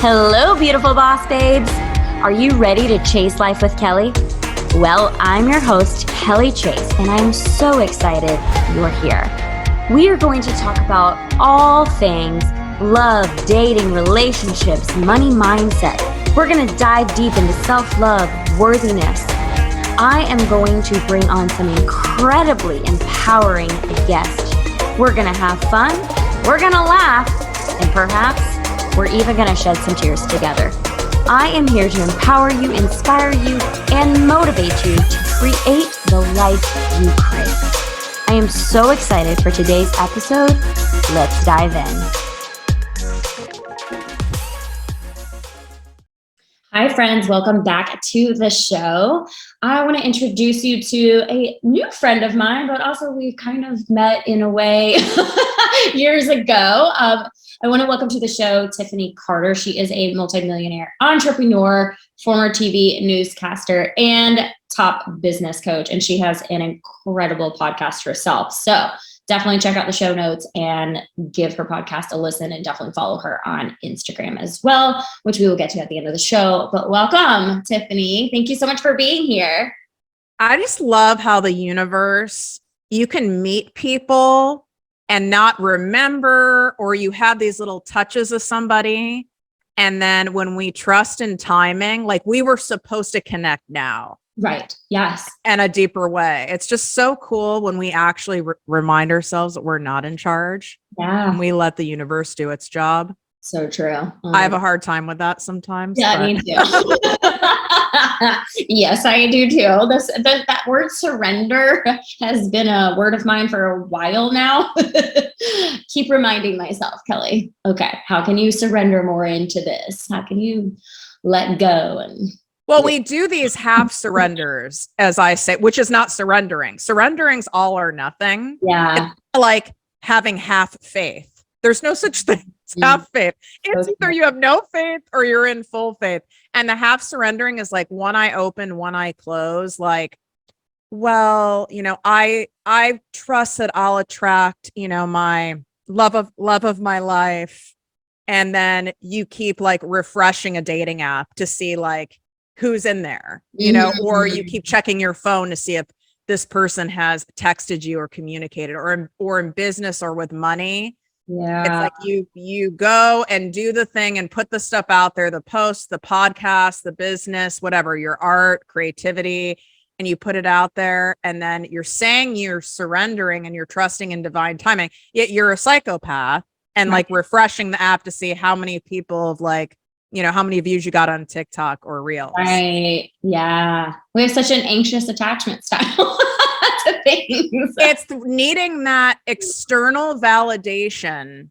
Hello, beautiful boss babes. Are you ready to chase life with Kelly? Well, I'm your host, Kelly Chase, and I'm so excited you're here. We are going to talk about all things love, dating, relationships, money mindset. We're going to dive deep into self-love, worthiness. I am going to bring on some incredibly empowering guests. We're going to have fun, we're going to laugh, and perhaps we're even going to shed some tears together. I am here to empower you, inspire you, and motivate you to create the life you crave. I am so excited for today's episode. Let's dive in. Hi, friends. Welcome back to the show. I want to introduce you to a new friend of mine, but also we kind of met in a way years ago. I want to welcome to the show Tiffany Carter. She is a multimillionaire entrepreneur, former TV newscaster, and top business coach. And she has an incredible podcast herself. So definitely check out the show notes and give her podcast a listen, and definitely follow her on Instagram as well, which we will get to at the end of the show. But welcome, Tiffany. Thank you so much for being here. I just love how the universe, you can meet people and not remember, or you have these little touches of somebody. And then when we trust in timing, like we were supposed to connect now. Right. Yes. In a deeper way. It's just so cool when we actually remind ourselves that we're not in charge. Yeah. And we let the universe do its job. So true. I have a hard time with that sometimes. Yeah, me too. Yes, I do too. That word surrender has been a word of mine for a while now. Keep reminding myself, Kelly, okay, how can you surrender more into this? How can you let go? Well, we do these half surrenders, as I say, which is not surrendering. Surrendering's all or nothing. Yeah. It's like having half faith. There's no such thing as half faith. It's either you have no faith or you're in full faith. And the half surrendering is like one eye open, one eye closed. Like, well, I trust that I'll attract, my love of my life. And then you keep like refreshing a dating app to see like who's in there, or you keep checking your phone to see if this person has texted you or communicated, or in business or with money. Yeah. It's like you go and do the thing and put the stuff out there, the post, the podcast, the business, whatever, your art, creativity, and you put it out there. And then you're saying you're surrendering and you're trusting in divine timing, yet you're a psychopath and like refreshing the app to see how many people have like, how many views you got on TikTok or Reels. Right. Yeah. We have such an anxious attachment style to things. It's needing that external validation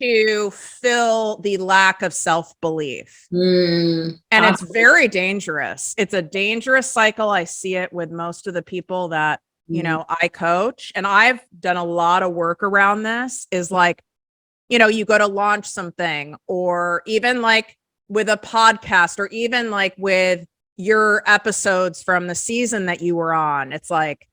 to fill the lack of self-belief. And it's very dangerous. It's a dangerous cycle. I see it with most of the people that, I coach. And I've done a lot of work around this, is like, you go to launch something, or even like with a podcast, or even like with your episodes from the season that you were on. It's like,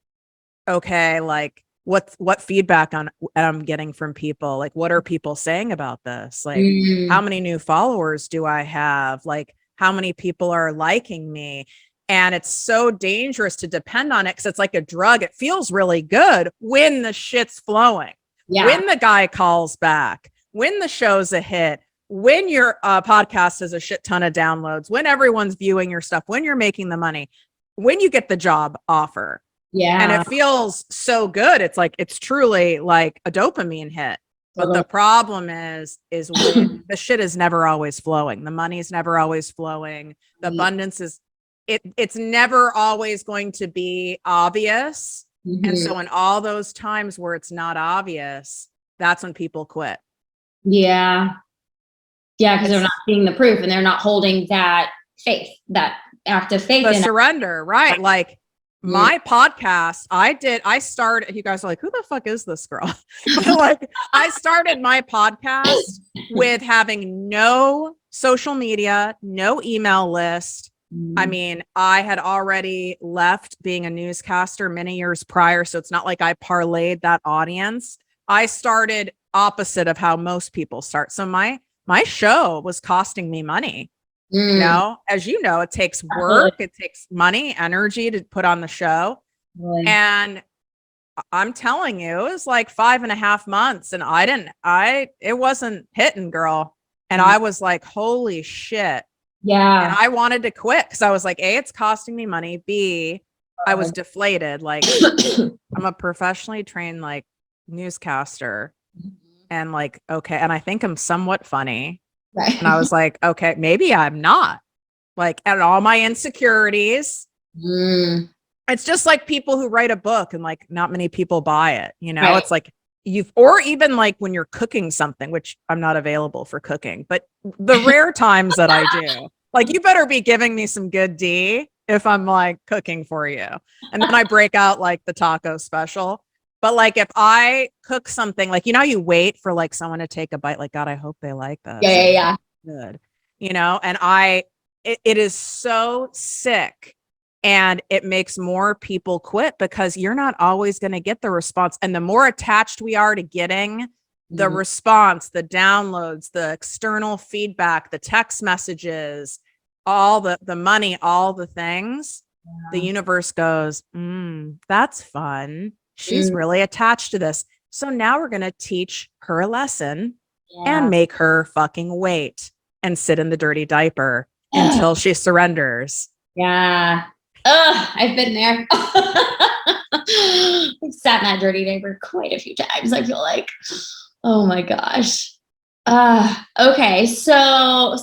okay, like what feedback I'm getting from people? Like, what are people saying about this? Like, how many new followers do I have? Like, how many people are liking me? And it's so dangerous to depend on it, because it's like a drug. It feels really good when the shit's flowing. Yeah. When the guy calls back, when the show's a hit, when your podcast has a shit ton of downloads, when everyone's viewing your stuff, when you're making the money, when you get the job offer. Yeah. And it feels so good. It's like, it's truly like a dopamine hit. But the problem is when the shit is never always flowing. The money's never always flowing. The abundance is, it's never always going to be obvious. And so in all those times where it's not obvious, that's when people quit. Yeah. Yeah. Because they're not seeing the proof, and they're not holding that faith, that active faith. The surrender, right? Like my podcast, I started, you guys are like, who the fuck is this girl? But like, I started my podcast with having no social media, no email list. I mean, I had already left being a newscaster many years prior. So it's not like I parlayed that audience. I started opposite of how most people start. So my my show was costing me money. You know, as you know, it takes work, it takes money, energy to put on the show. Really? And I'm telling you, it was like 5.5 months and it wasn't hitting, girl. And I was like, holy shit. Yeah. And I wanted to quit because I was like, A, it's costing me money. B, I was deflated. Like I'm a professionally trained like newscaster and like, okay. And I think I'm somewhat funny. Right. And I was like, okay, maybe I'm not. Like, and all my insecurities. It's just like people who write a book and like not many people buy it. You know, right. It's like or even like when you're cooking something, which I'm not available for cooking, but the rare times that I do, like, you better be giving me some good D if I'm like cooking for you. And then I break out like the taco special. But like, if I cook something, like, you know, you wait for like someone to take a bite, like, God, I hope they like this. Yeah. Good. You know, and it is so sick. And it makes more people quit because you're not always going to get the response. And the more attached we are to getting the response, the downloads, the external feedback, the text messages, all the money, all the things, the universe goes, that's fun. She's really attached to this. So now we're going to teach her a lesson and make her fucking wait and sit in the dirty diaper until she surrenders. Yeah. I've been there. I've sat in that dirty diaper quite a few times, I feel like. Oh my gosh. Okay. So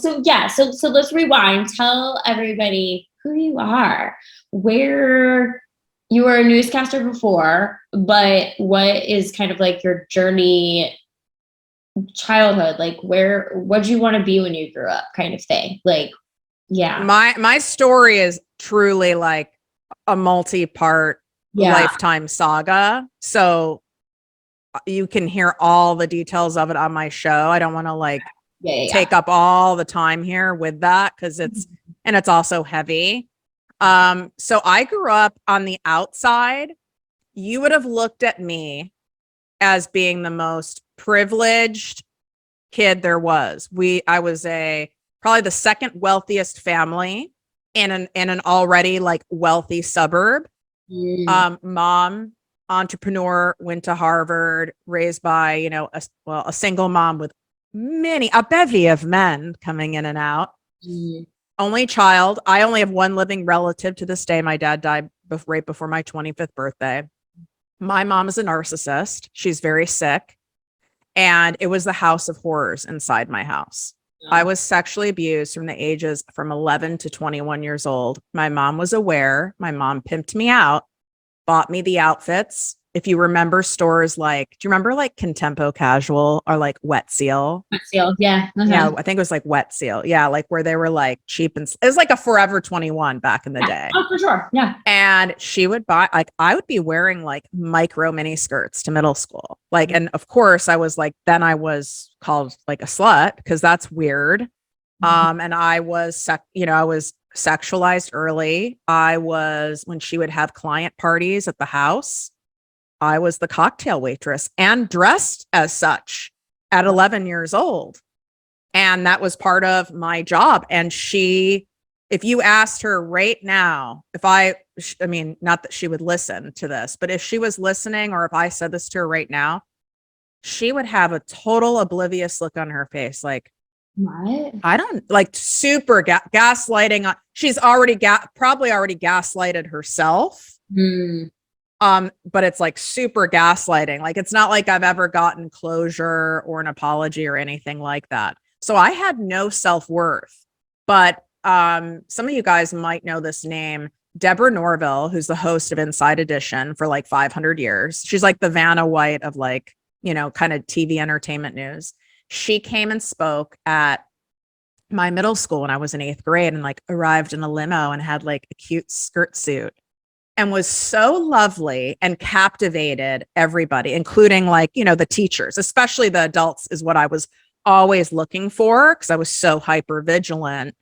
let's rewind. Tell everybody who you are, where you were a newscaster before, but what is kind of like your journey, childhood, like what'd you want to be when you grew up, kind of thing. Like, yeah. My story is truly like a multi-part lifetime saga. So you can hear all the details of it on my show. I don't want to like take up all the time here with that because it's also heavy. So I grew up on the outside. You would have looked at me as being the most privileged kid there was. I was probably the second wealthiest family in an already like wealthy suburb. Mom, entrepreneur, went to Harvard, raised by, you know, a single mom with a bevy of men coming in and out. Only child. I only have one living relative to this day. My dad died right before my 25th birthday. My mom is a narcissist. She's very sick. And it was the house of horrors inside my house. I was sexually abused from the ages from 11 to 21 years old. My mom was aware. My mom pimped me out, bought me the outfits. If you remember stores like, do you remember like Contempo Casual or like Wet Seal? Wet Seal, yeah. Yeah, I think it was like Wet Seal. Yeah, like where they were like cheap and it was like a Forever 21 back in the day. Oh, for sure. Yeah. And she would buy, like, I would be wearing like micro mini skirts to middle school. Like, and of course I was like, then I was called like a slut because that's weird. And I was, I was sexualized early. When she would have client parties at the house, I was the cocktail waitress and dressed as such at 11 years old. And that was part of my job. And if you asked her right now, I mean, not that she would listen to this, but if she was listening or if I said this to her right now, she would have a total oblivious look on her face. Like, what? I don't like super gaslighting. She's already probably already gaslighted herself. But it's like super gaslighting. Like, it's not like I've ever gotten closure or an apology or anything like that. So I had no self-worth, but some of you guys might know this name, Deborah Norville, who's the host of Inside Edition for like 500 years. She's like the Vanna White of like, you know, kind of TV entertainment news. She came and spoke at my middle school when I was in 8th grade and like arrived in a limo and had like a cute skirt suit and was so lovely and captivated everybody, including like, you know, the teachers, especially the adults is what I was always looking for because I was so hyper vigilant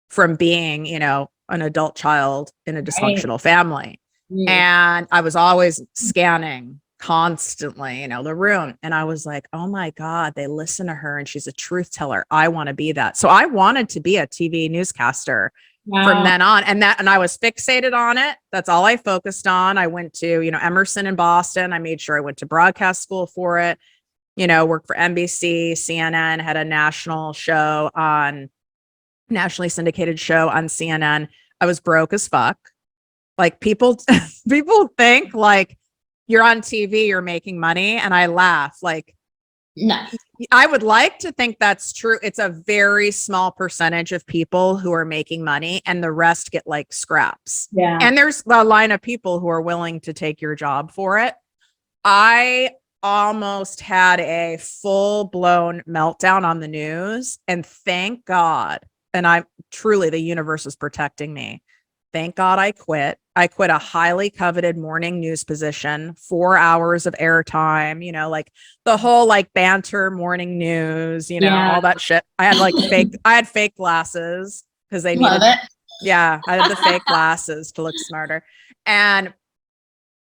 from being, you know, an adult child in a dysfunctional family. And I was always scanning constantly, the room. And I was like, oh my God, they listen to her and she's a truth teller. I want to be that. So I wanted to be a TV newscaster from then on. And I was fixated on it. That's all I focused on. I went to, Emerson in Boston. I made sure I went to broadcast school for it, worked for NBC, CNN, had a nationally syndicated show on CNN. I was broke as fuck. Like people think like you're on TV, you're making money. And I laugh like, no, I would like to think that's true. It's a very small percentage of people who are making money and the rest get like scraps. Yeah. And there's a line of people who are willing to take your job for it. I almost had a full blown meltdown on the news, and thank God. And the universe was protecting me. Thank God I quit. I quit a highly coveted morning news position, 4 hours of airtime, like the whole like banter morning news, all that shit. I had fake glasses because they needed it. Yeah, I had the fake glasses to look smarter. And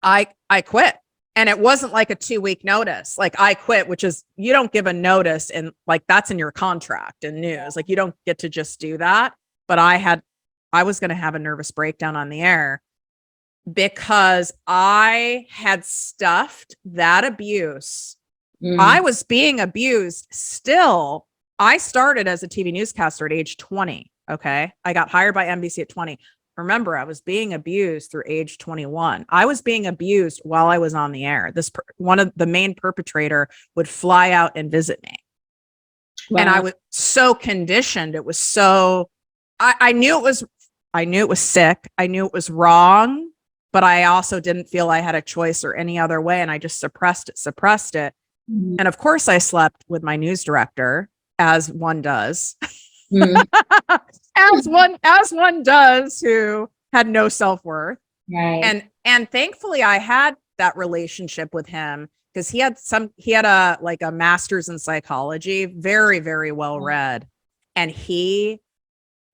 I quit. And it wasn't like a 2-week notice. Like I quit, which is you don't give a notice and like that's in your contract in news. Like you don't get to just do that. But I was going to have a nervous breakdown on the air because I had stuffed that abuse. I was being abused still. I started as a TV newscaster at age 20. Okay. I got hired by NBC at 20. Remember, I was being abused through age 21. I was being abused while I was on the air. One of the main perpetrator would fly out and visit me. Wow. And I was so conditioned. It was so, I knew it was sick. I knew it was wrong, but I also didn't feel I had a choice or any other way. And I just suppressed it. Mm-hmm. And of course I slept with my news director, as one does. Mm-hmm. as one does, who had no self-worth. Right. And thankfully I had that relationship with him because he had a master's in psychology, very, very well read. And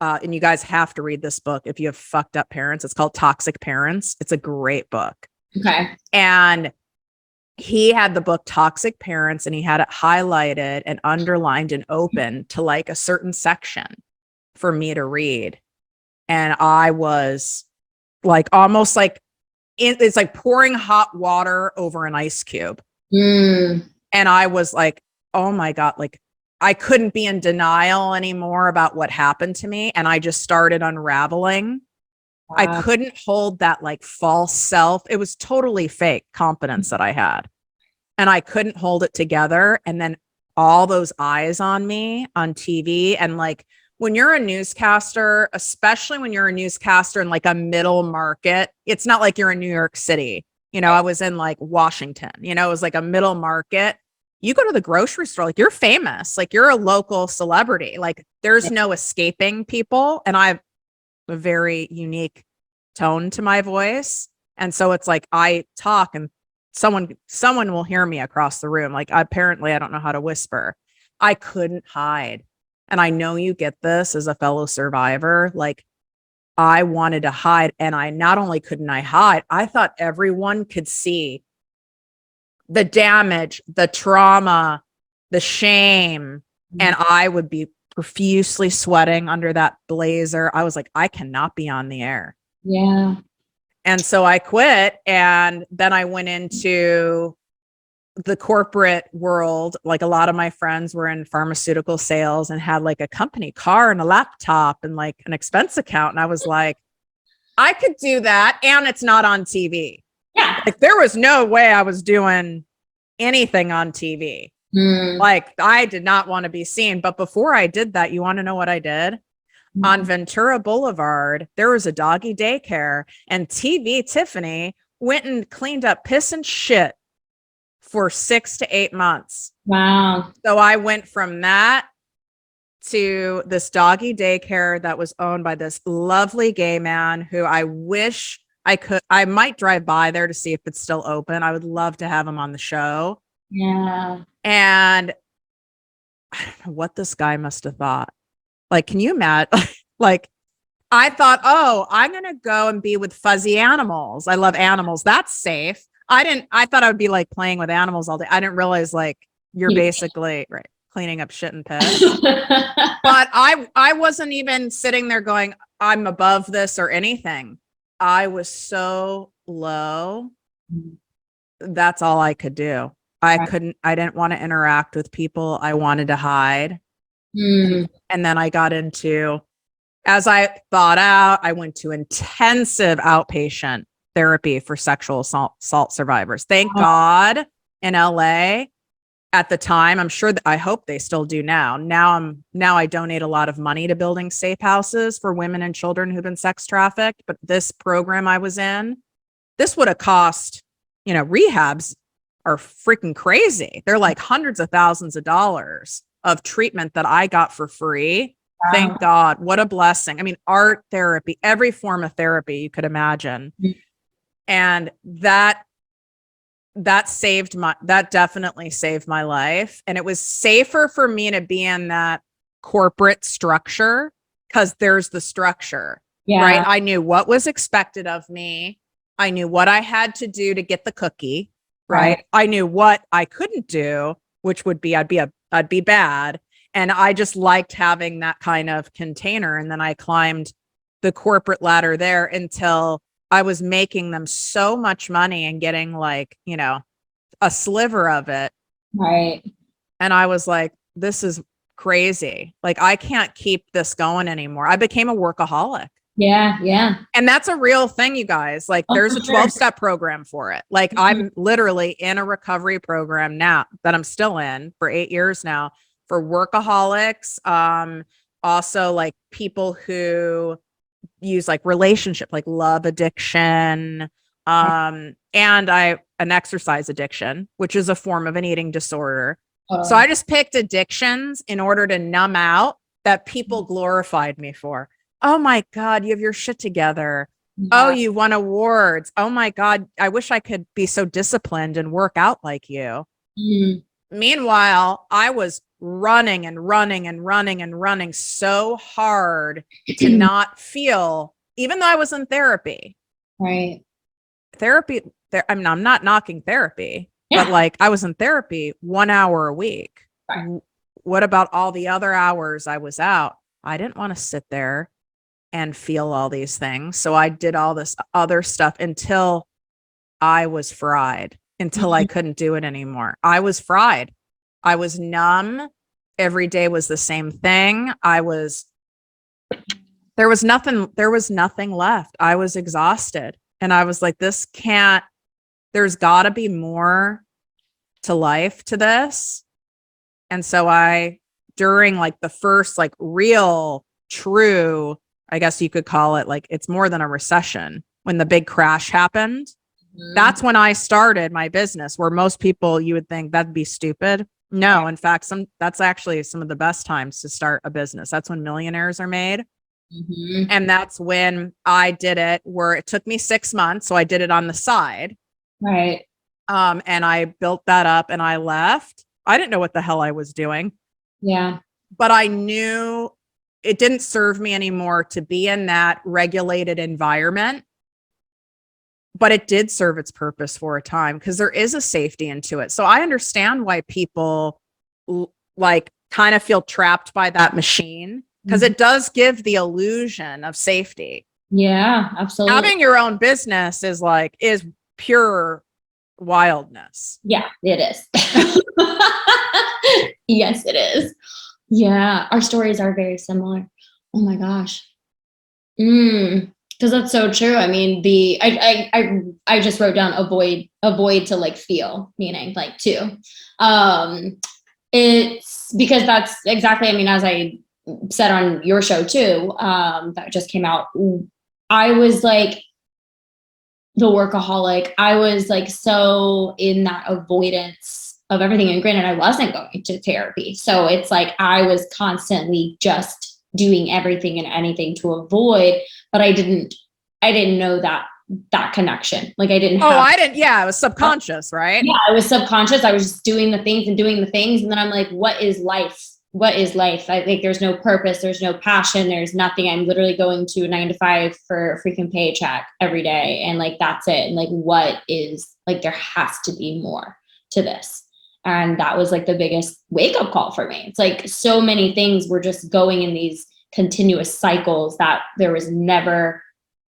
and you guys have to read this book if you have fucked up parents. It's called Toxic Parents. It's a great book. Okay. And he had the book Toxic Parents and he had it highlighted and underlined and open to like a certain section for me to read. And I was like, almost like, it's like pouring hot water over an ice cube. And I was like, oh my God, like I couldn't be in denial anymore about what happened to me. And I just started unraveling. Wow. I couldn't hold that like false self. It was totally fake confidence that I had. And I couldn't hold it together. And then all those eyes on me on TV. And like, when you're a newscaster, especially when you're a newscaster in like a middle market, it's not like you're in New York City. I was in like Washington, it was like a middle market. You go to the grocery store, like you're famous, like you're a local celebrity, like there's no escaping people. And I have a very unique tone to my voice. And so it's like, I talk and someone will hear me across the room. Like apparently I don't know how to whisper. I couldn't hide. And I know you get this as a fellow survivor. Like I wanted to hide. And not only couldn't I hide, I thought everyone could see the damage, the trauma, the shame. And I would be profusely sweating under that blazer. I was like, I cannot be on the air. Yeah. And so I quit. And then I went into the corporate world. Like a lot of my friends were in pharmaceutical sales and had like a company car and a laptop and like an expense account. And I was like, I could do that. And it's not on TV. Yeah. Like there was no way I was doing anything on TV. Like I did not want to be seen. But before I did that, you want to know what I did? On Ventura Boulevard, there was a doggy daycare and Tiffany went and cleaned up piss and shit for 6 to 8 months. Wow. So I went from that to this doggy daycare that was owned by this lovely gay man who I wish I might drive by there to see if it's still open. I would love to have him on the show. Yeah. And I don't know what this guy must have thought. Like, can you imagine? Like, I thought, oh, I'm going to go and be with fuzzy animals. I love animals. That's safe. I thought I would be like playing with animals all day. I didn't realize like you're basically cleaning up shit and piss. But I wasn't even sitting there going, I'm above this or anything. I was so low. That's all I could do. I didn't want to interact with people. I wanted to hide. And then I got into, as I thought out, I went to intensive outpatient therapy for sexual assault survivors. Thank God in LA at the time, I'm sure that I hope they still do now. Now I donate a lot of money to building safe houses for women and children who've been sex trafficked. But this program I was in, this would have cost, rehabs are freaking crazy. They're like hundreds of thousands of dollars of treatment that I got for free. Wow. Thank God. What a blessing. I mean, art therapy, every form of therapy you could imagine. And that definitely saved my life. And it was safer for me to be in that corporate structure because there's the structure, right? I knew what was expected of me. I knew what I had to do to get the cookie, right? I knew what I couldn't do, which would be, I'd be bad. And I just liked having that kind of container. And then I climbed the corporate ladder there until I was making them so much money and getting like, a sliver of it. Right. And I was like, this is crazy. Like, I can't keep this going anymore. I became a workaholic. Yeah. Yeah. And that's a real thing, you guys. Like, there's a 12-step program for it. Like, I'm literally in a recovery program now that I'm still in for 8 years now for workaholics. Also like people who use like relationship, like love addiction, and an exercise addiction, which is a form of an eating disorder. So I just picked addictions in order to numb out that people glorified me for. Oh my God, you have your shit together. Yeah. Oh, you won awards. Oh my God, I wish I could be so disciplined and work out like you. Meanwhile, I was running so hard to not feel, even though I was in therapy. Right. I'm not knocking therapy, but like I was in therapy 1 hour a week. Right. What about all the other hours I was out? I didn't want to sit there and feel all these things. So I did all this other stuff until I was fried, until I couldn't do it anymore. I was fried. I was numb. Every day was the same thing. There was nothing left. I was exhausted. And I was like, there's gotta be more to life to this. And so during like the first like real true, I guess you could call it, like it's more than a recession, when the big crash happened, that's when I started my business, where most people, you would think that'd be stupid. No, in fact, that's actually some of the best times to start a business. That's when millionaires are made. And that's when I did it, where it took me 6 months. So I did it on the side. Right. And I built that up and I left. I didn't know what the hell I was doing. Yeah. But I knew it didn't serve me anymore to be in that regulated environment. But it did serve its purpose for a time, because there is a safety into it. So I understand why people like kind of feel trapped by that machine, because it does give the illusion of safety. Yeah, absolutely. Having your own business is pure wildness. Yeah, it is. Yes, it is. Yeah, our stories are very similar. Oh my gosh. Because that's so true. I mean, I just wrote down avoid to like feel, meaning like to. It's because that's exactly, I mean, as I said on your show too, that just came out, I was like the workaholic. I was like so in that avoidance of everything. And granted, I wasn't going to therapy. So it's like I was constantly just doing everything and anything to avoid, but I didn't know that connection. Like I didn't yeah, it was subconscious, right? Yeah, it was subconscious. I was just doing the things. And then I'm like, what is life what is life? I think there's no purpose, there's no passion, there's nothing. I'm literally going to a 9 to 5 for a freaking paycheck every day. And like, that's it. And like, what is like, there has to be more to this. And that was like the biggest wake up call for me. It's like so many things were just going in these continuous cycles that I was never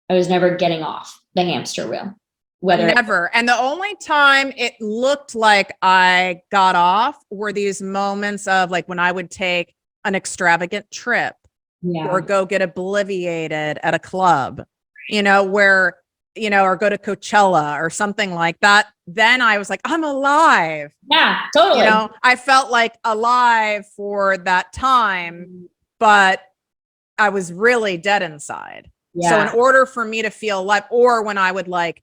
getting off the hamster wheel. Never. And the only time it looked like I got off were these moments of like when I would take an extravagant trip or go get obliviated at a club, where, or go to Coachella or something like that. Then I was like, I'm alive. Yeah, totally. I felt like alive for that time, but I was really dead inside. Yeah. So in order for me to feel alive, or when I would like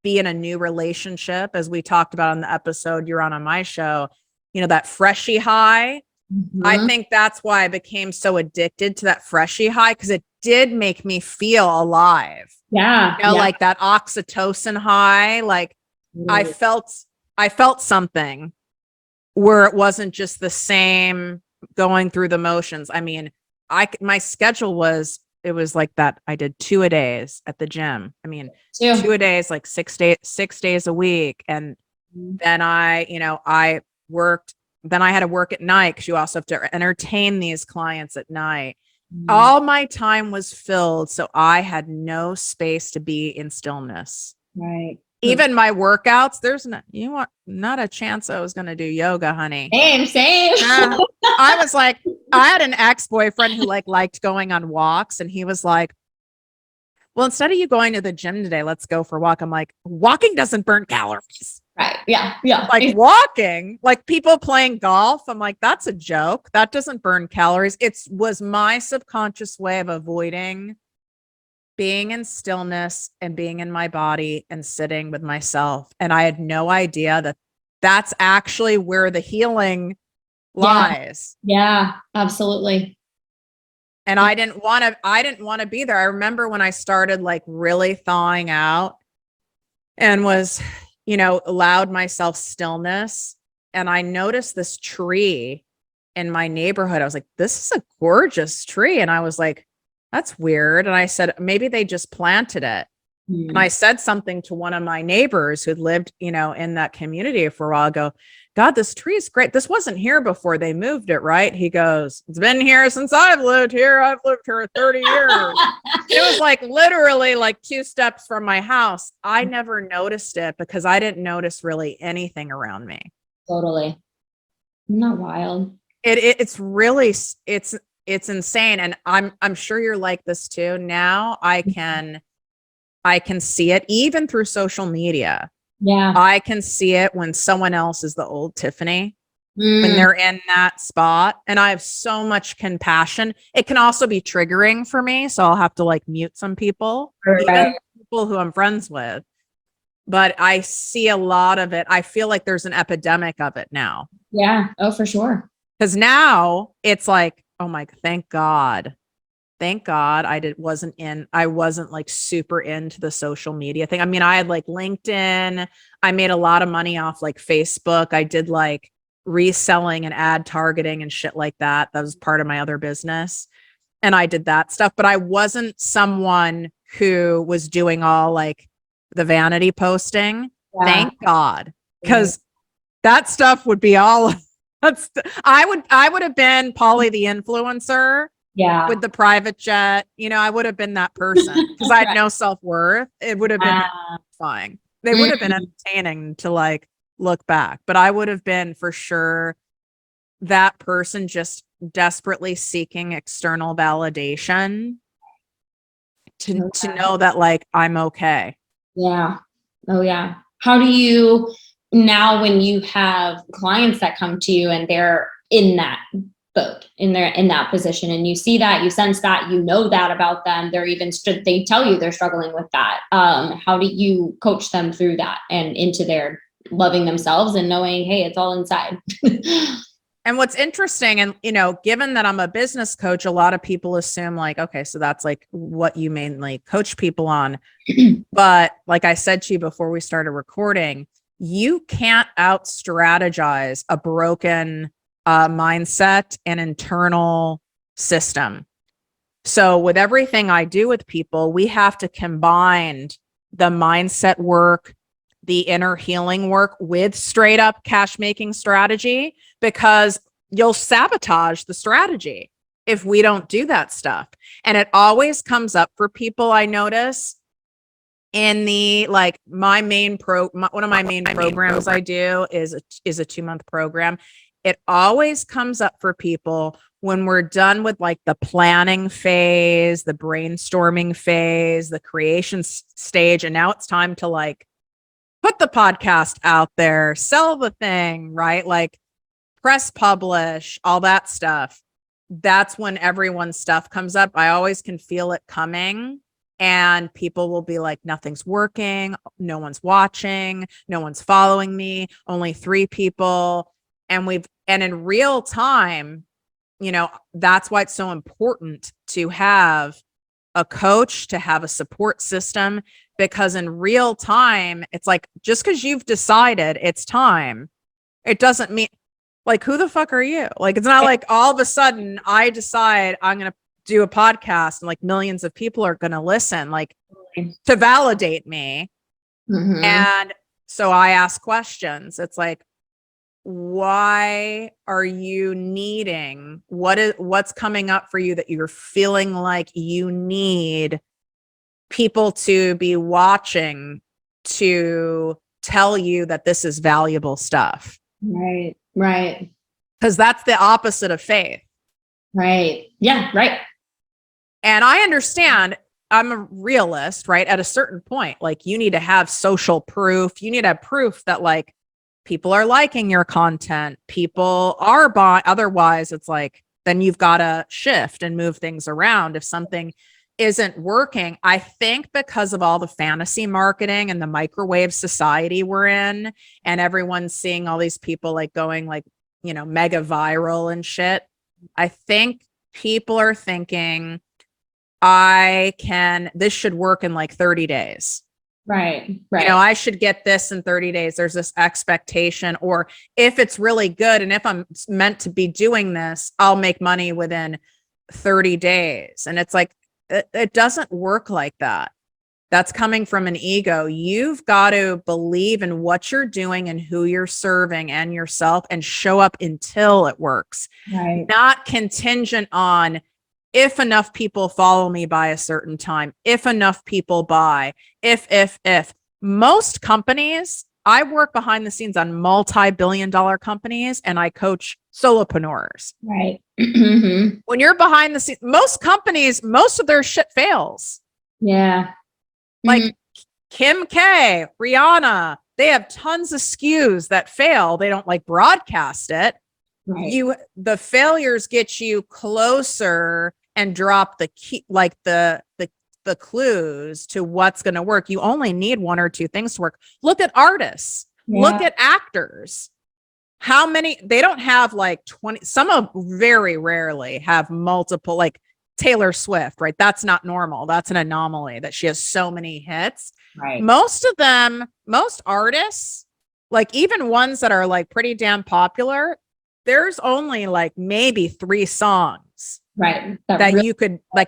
be in a new relationship, as we talked about on the episode you're on my show, that freshy high. Mm-hmm. I think that's why I became so addicted to that freshy high, because it did make me feel alive. Yeah. Like that oxytocin high, like I felt something where it wasn't just the same going through the motions. I mean, my schedule was, it was like that. I did 2 a days at the gym. I mean, 2 a days, like 6 days a week. And then I worked, then I had to work at night, because you also have to entertain these clients at night. All my time was filled. So I had no space to be in stillness. Right. Even my workouts, there's not a chance I was going to do yoga, honey. Same. I was like, I had an ex-boyfriend who liked going on walks, and he was like, well, instead of you going to the gym today, let's go for a walk. I'm like, walking doesn't burn calories. Right. Yeah. Yeah. Like walking, like people playing golf. I'm like, that's a joke. That doesn't burn calories. It was my subconscious way of avoiding being in stillness and being in my body and sitting with myself. And I had no idea that that's actually where the healing lies. Yeah, absolutely. And I didn't want to be there. I remember when I started like really thawing out and was, allowed myself stillness. And I noticed this tree in my neighborhood. I was like, this is a gorgeous tree. And I was like, that's weird. And I said, maybe they just planted it. And I said something to one of my neighbors who'd lived, in that community for a while. I go, God, this tree is great. This wasn't here before they moved it, right? He goes, it's been here since I've lived here. I've lived here 30 years. It was like literally like 2 steps from my house. I never noticed it because I didn't notice really anything around me. Totally. Isn't that wild? It's really, it's insane. And I'm sure you're like this too. Now I can see it even through social media. Yeah. I can see it when someone else is the old Tiffany, when they're in that spot. And I have so much compassion. It can also be triggering for me. So I'll have to like mute some people, even people who I'm friends with. But I see a lot of it. I feel like there's an epidemic of it now. Yeah. Oh, for sure. Because now it's like, oh my, thank God I wasn't like super into the social media thing. I mean, I had like LinkedIn. I made a lot of money off like Facebook. I did like reselling and ad targeting and shit like that. That was part of my other business. And I did that stuff, but I wasn't someone who was doing all like the vanity posting. Yeah. Thank God. Because that stuff would be all I would have been Polly the influencer. Yeah. With the private jet, I would have been that person because I had no self-worth. It would have been fine. They would have been entertaining to like look back, but I would have been for sure that person just desperately seeking external validation to know that like I'm okay. Yeah. Oh yeah. How do you now when you have clients that come to you and they're in that boat, in that position, and you see that, you sense that, that about them, they tell you they're struggling with that. How do you coach them through that and into their loving themselves and knowing, hey, it's all inside? And what's interesting, and given that I'm a business coach, a lot of people assume like, okay, so that's like what you mainly coach people on. But like I said to you before we started recording, you can't out strategize a broken mindset and internal system. So with everything I do with people, we have to combine the mindset work, the inner healing work with straight up cash making strategy, because you'll sabotage the strategy if we don't do that stuff. And it always comes up for people, I notice, in the like one of my main programs I do is a 2-month program. It always comes up for people when we're done with like the planning phase, the brainstorming phase, the creation stage, and now it's time to like put the podcast out there, sell the thing, right? Like press publish, all that stuff. That's when everyone's stuff comes up. I always can feel it coming. And people will be like, nothing's working. No one's watching. No one's following me. Only 3 people. And in real time, you know, that's why it's so important to have a coach, to have a support system, because in real time, it's like, just because you've decided it's time, it doesn't mean like, who the fuck are you? Like, it's not like all of a sudden I decide I'm going to do a podcast and like millions of people are going to listen, like to validate me. Mm-hmm. And so I ask questions. It's like, why are you needing, what's coming up for you that you're feeling like you need people to be watching to tell you that this is valuable stuff? Right. Right. Because that's the opposite of faith. Right. Yeah. Right. And I understand, I'm a realist, right? At a certain point, like you need to have social proof. You need to have proof that like people are liking your content. People are buying. Otherwise, it's like, then you've got to shift and move things around if something isn't working. I think because of all the fantasy marketing and the microwave society we're in, and everyone's seeing all these people like going like, you know, mega viral and shit. I think people are thinking, this should work in like 30 days. Right. Right. You know, I should get this in 30 days. There's this expectation, or if it's really good and if I'm meant to be doing this, I'll make money within 30 days. And it's like, it doesn't work like that. That's coming from an ego. You've got to believe in what you're doing and who you're serving and yourself, and show up until it works. Right. Not contingent on if enough people follow me by a certain time, if enough people buy, if most companies, I work behind the scenes on multi-billion-dollar companies and I coach solopreneurs. Right. When you're behind the scenes, most companies, most of their shit fails. Yeah. Like Kim K, Rihanna, they have tons of SKUs that fail. They don't like broadcast it. Right. The failures get you closer and drop the key, like the clues to what's going to work. You only need 1 or 2 things to work. Look at artists. Yeah. Look at actors. How many, they don't have like 20, some of very rarely have multiple, like Taylor Swift, right? That's not normal. That's an anomaly that she has so many hits. Right. Most of them, most artists, like even ones that are like pretty damn popular, there's only like maybe 3 songs. Right. That really,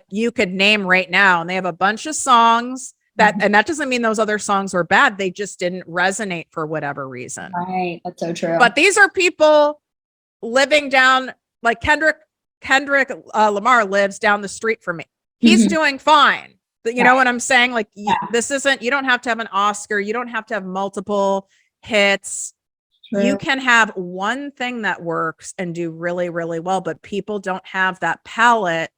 you could name right now. And they have a bunch of songs that, and that doesn't mean those other songs were bad. They just didn't resonate for whatever reason. Right. That's so true. But these are people living down, like Kendrick Lamar lives down the street from me. He's doing fine. But you know what I'm saying? Like this isn't, you don't have to have an Oscar. You don't have to have multiple hits. True. You can have one thing that works and do really, really well, but people don't have that palette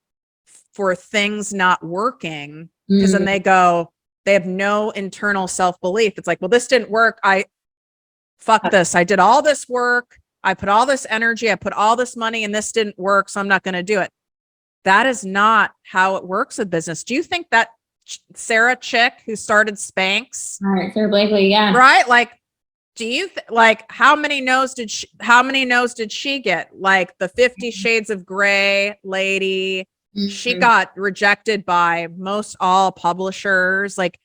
for things not working, because then they have no internal self-belief. It's like, well, this didn't work. Fuck this. I did all this work. I put all this energy. I put all this money and this didn't work. So I'm not going to do it. That is not how it works with business. Do you think that Sarah Chick who started Spanx? Right, Sarah Blakely, yeah. Right? Like, do you like how many no's did she get? Like the 50 Shades of Grey lady, she got rejected by most all publishers. Like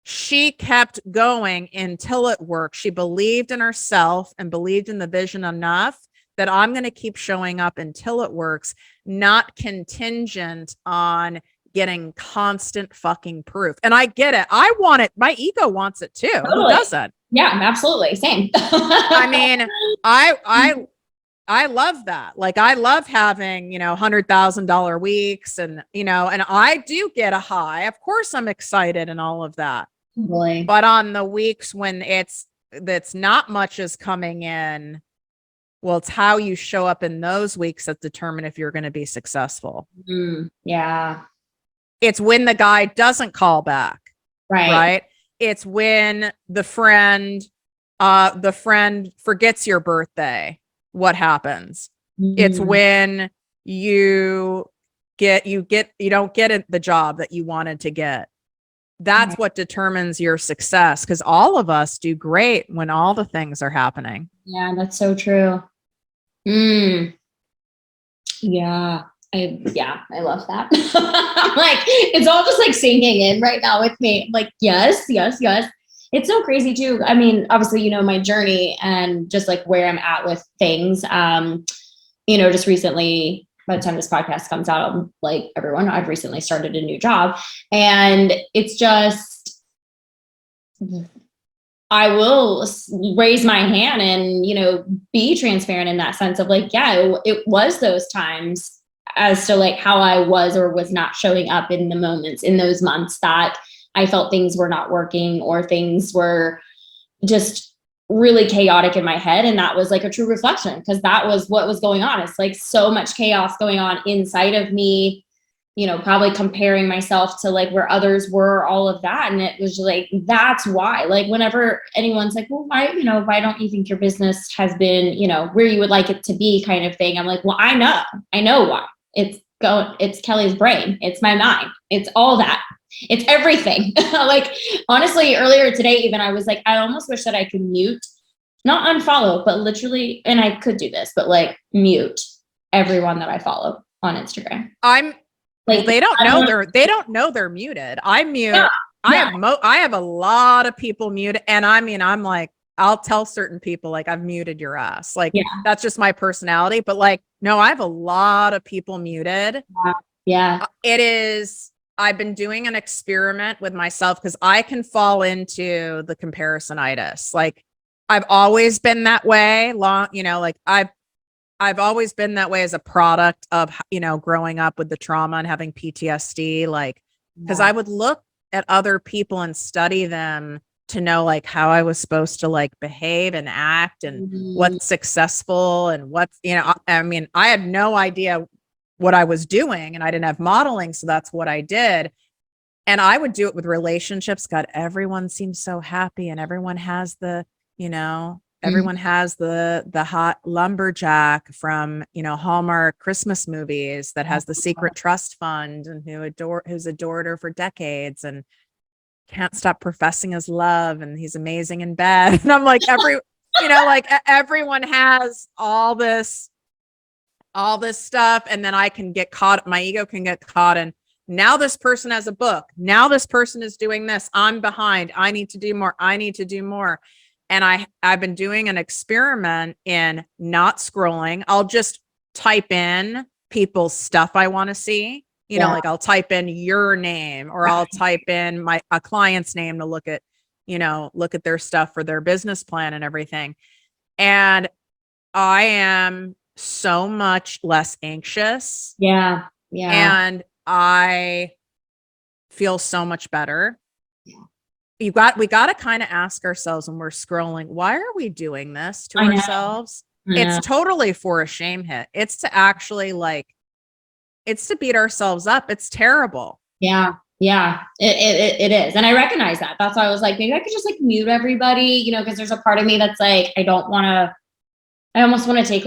she kept going until it worked. She believed in herself and believed in the vision enough that I'm going to keep showing up until it works, not contingent on getting constant fucking proof. And I get it. I want it. My ego wants it too. Totally. Who doesn't? Yeah, absolutely. Same. I mean, I love that. Like, I love having, $100,000 weeks and, and I do get a high. Of course I'm excited and all of that. Totally. But on the weeks when that's not much is coming in, well, it's how you show up in those weeks that determine if you're going to be successful. Yeah. It's when the guy doesn't call back. Right. It's when the friend forgets your birthday. What happens? It's when you don't get the job that you wanted to get. That's what determines your success, because all of us do great when all the things are happening. Yeah, that's so true. Yeah. I love that. Like, it's all just like sinking in right now with me. I'm like, yes. It's so crazy too. I mean, obviously, my journey and just like where I'm at with things. Just recently, by the time this podcast comes out, I'm like everyone, I've recently started a new job, and it's just, I will raise my hand and, be transparent in that sense of like, yeah, it was those times as to like how I was or was not showing up in the moments, in those months that I felt things were not working or things were just really chaotic in my head. And that was like a true reflection, because that was what was going on. It's like so much chaos going on inside of me, probably comparing myself to like where others were, all of that. And it was like, that's why, like, whenever anyone's like, well, why don't you think your business has been, where you would like it to be, kind of thing. I'm like, well, I know why. It's Kelly's brain. It's my mind. It's all that. It's everything. Like, honestly, earlier today, even I was like, I almost wish that I could mute, not unfollow, but literally, and I could do this, but like mute everyone that I follow on Instagram. They don't know they're muted. I mute. Yeah, I have a lot of people muted. And I mean, I'm like, I'll tell certain people like, I've muted your ass. Like, that's just my personality. But like, no, I have a lot of people muted. Yeah. It is. I've been doing an experiment with myself, because I can fall into the comparisonitis. Like, I've always been that way like I've always been that way as a product of, growing up with the trauma and having PTSD, like, because I would look at other people and study them to know like how I was supposed to like behave and act and what's successful and what's, I mean, I had no idea what I was doing and I didn't have modeling. So that's what I did. And I would do it with relationships. God, everyone seems so happy and everyone has the, everyone has the hot lumberjack from, Hallmark Christmas movies that has the secret trust fund and who's adored her for decades and can't stop professing his love. And he's amazing in bed. And I'm like, everyone has all this stuff. And then I can get caught, my ego can get caught in, now this person has a book. Now this person is doing this. I'm behind. I need to do more. And I've been doing an experiment in not scrolling. I'll just type in people's stuff I want to see. Like I'll type in your name or I'll type in a client's name to look at their stuff for their business plan and everything. And I am so much less anxious. Yeah. And I feel so much better. We got to kind of ask ourselves when we're scrolling, why are we doing this to ourselves? It's totally for a shame hit. It's to actually it's to beat ourselves up. It's terrible. Yeah. It is. And I recognize that. That's why I was like, maybe I could just like mute everybody, because there's a part of me that's like, I almost want to take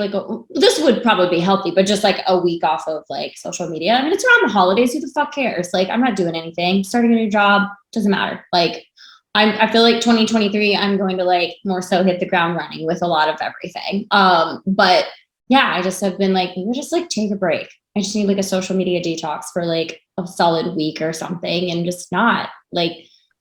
this would probably be healthy, but just like a week off of like social media. I mean, it's around the holidays. Who the fuck cares? Like, I'm not doing anything, starting a new job. Doesn't matter. Like, I feel like 2023, I'm going to like more so hit the ground running with a lot of everything. But yeah, I just have been like, maybe just like take a break. I just need like a social media detox for like a solid week or something and just not like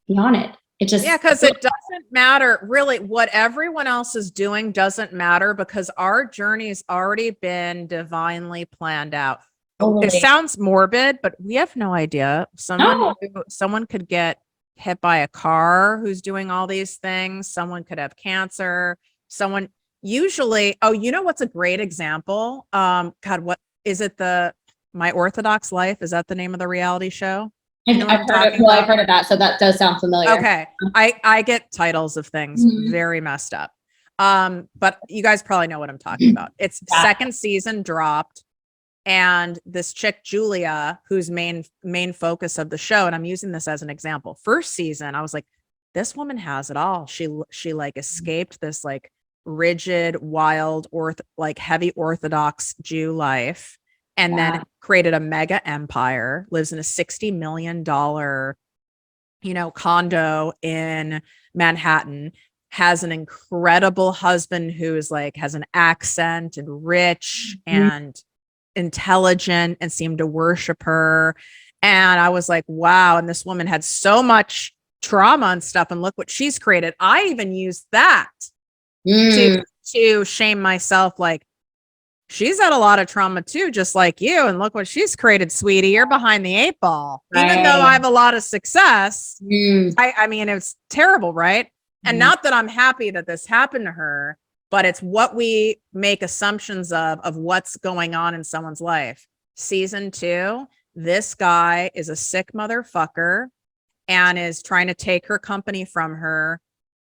be on it. because it doesn't matter really what everyone else is doing doesn't matter because our journey's already been divinely planned out. It sounds morbid, but we have no idea. Someone could get hit by a car who's doing all these things. Someone could have cancer. Someone usually, you know what's a great example? God, what is it? My Orthodox Life? Is that the name of the reality show? You know I've heard of that. So that does sound familiar. Okay. I get titles of things very messed up. But you guys probably know what I'm talking about. It's second season dropped. And this chick, Julia, who's main focus of the show, and I'm using this as an example. First season, I was like, this woman has it all. She like escaped this like rigid, wild, heavy Orthodox Jew life, and then created a mega empire, lives in a $60 million, condo in Manhattan, has an incredible husband who's like, has an accent and rich and intelligent and seemed to worship her. And I was like, wow. And this woman had so much trauma and stuff. And look what she's created. I even used that to shame myself. Like, she's had a lot of trauma too, just like you. And look what she's created, sweetie. You're behind the 8 ball. Even though I have a lot of success. I mean, it's terrible, right? And not that I'm happy that this happened to her, but it's what we make assumptions of what's going on in someone's life. Season 2, this guy is a sick motherfucker and is trying to take her company from her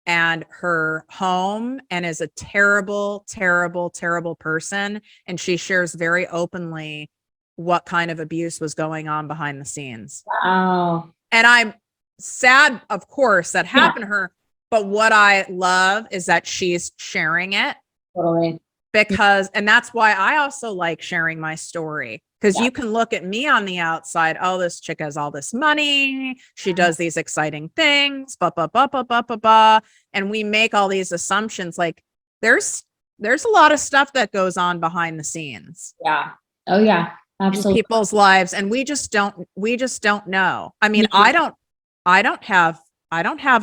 and her home, and is a terrible, terrible, terrible person. And she shares very openly what kind of abuse was going on behind the scenes. Wow. And I'm sad, of course, that happened to her. But what I love is that she's sharing it. Totally. And that's why I also like sharing my story. Because you can look at me on the outside. Oh, this chick has all this money. She does these exciting things. And we make all these assumptions. Like there's a lot of stuff that goes on behind the scenes. Yeah. Oh yeah. Absolutely. In people's lives. And we just don't know. I mean, I don't have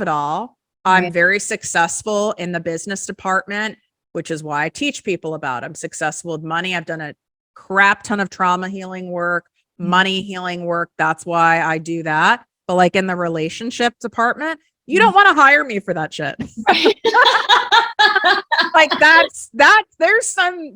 it all. I'm very successful in the business department, which is why I teach people about it. I'm successful with money. I've done a crap ton of trauma healing work, money healing work. That's why I do that. But like in the relationship department, you don't want to hire me for that shit. Like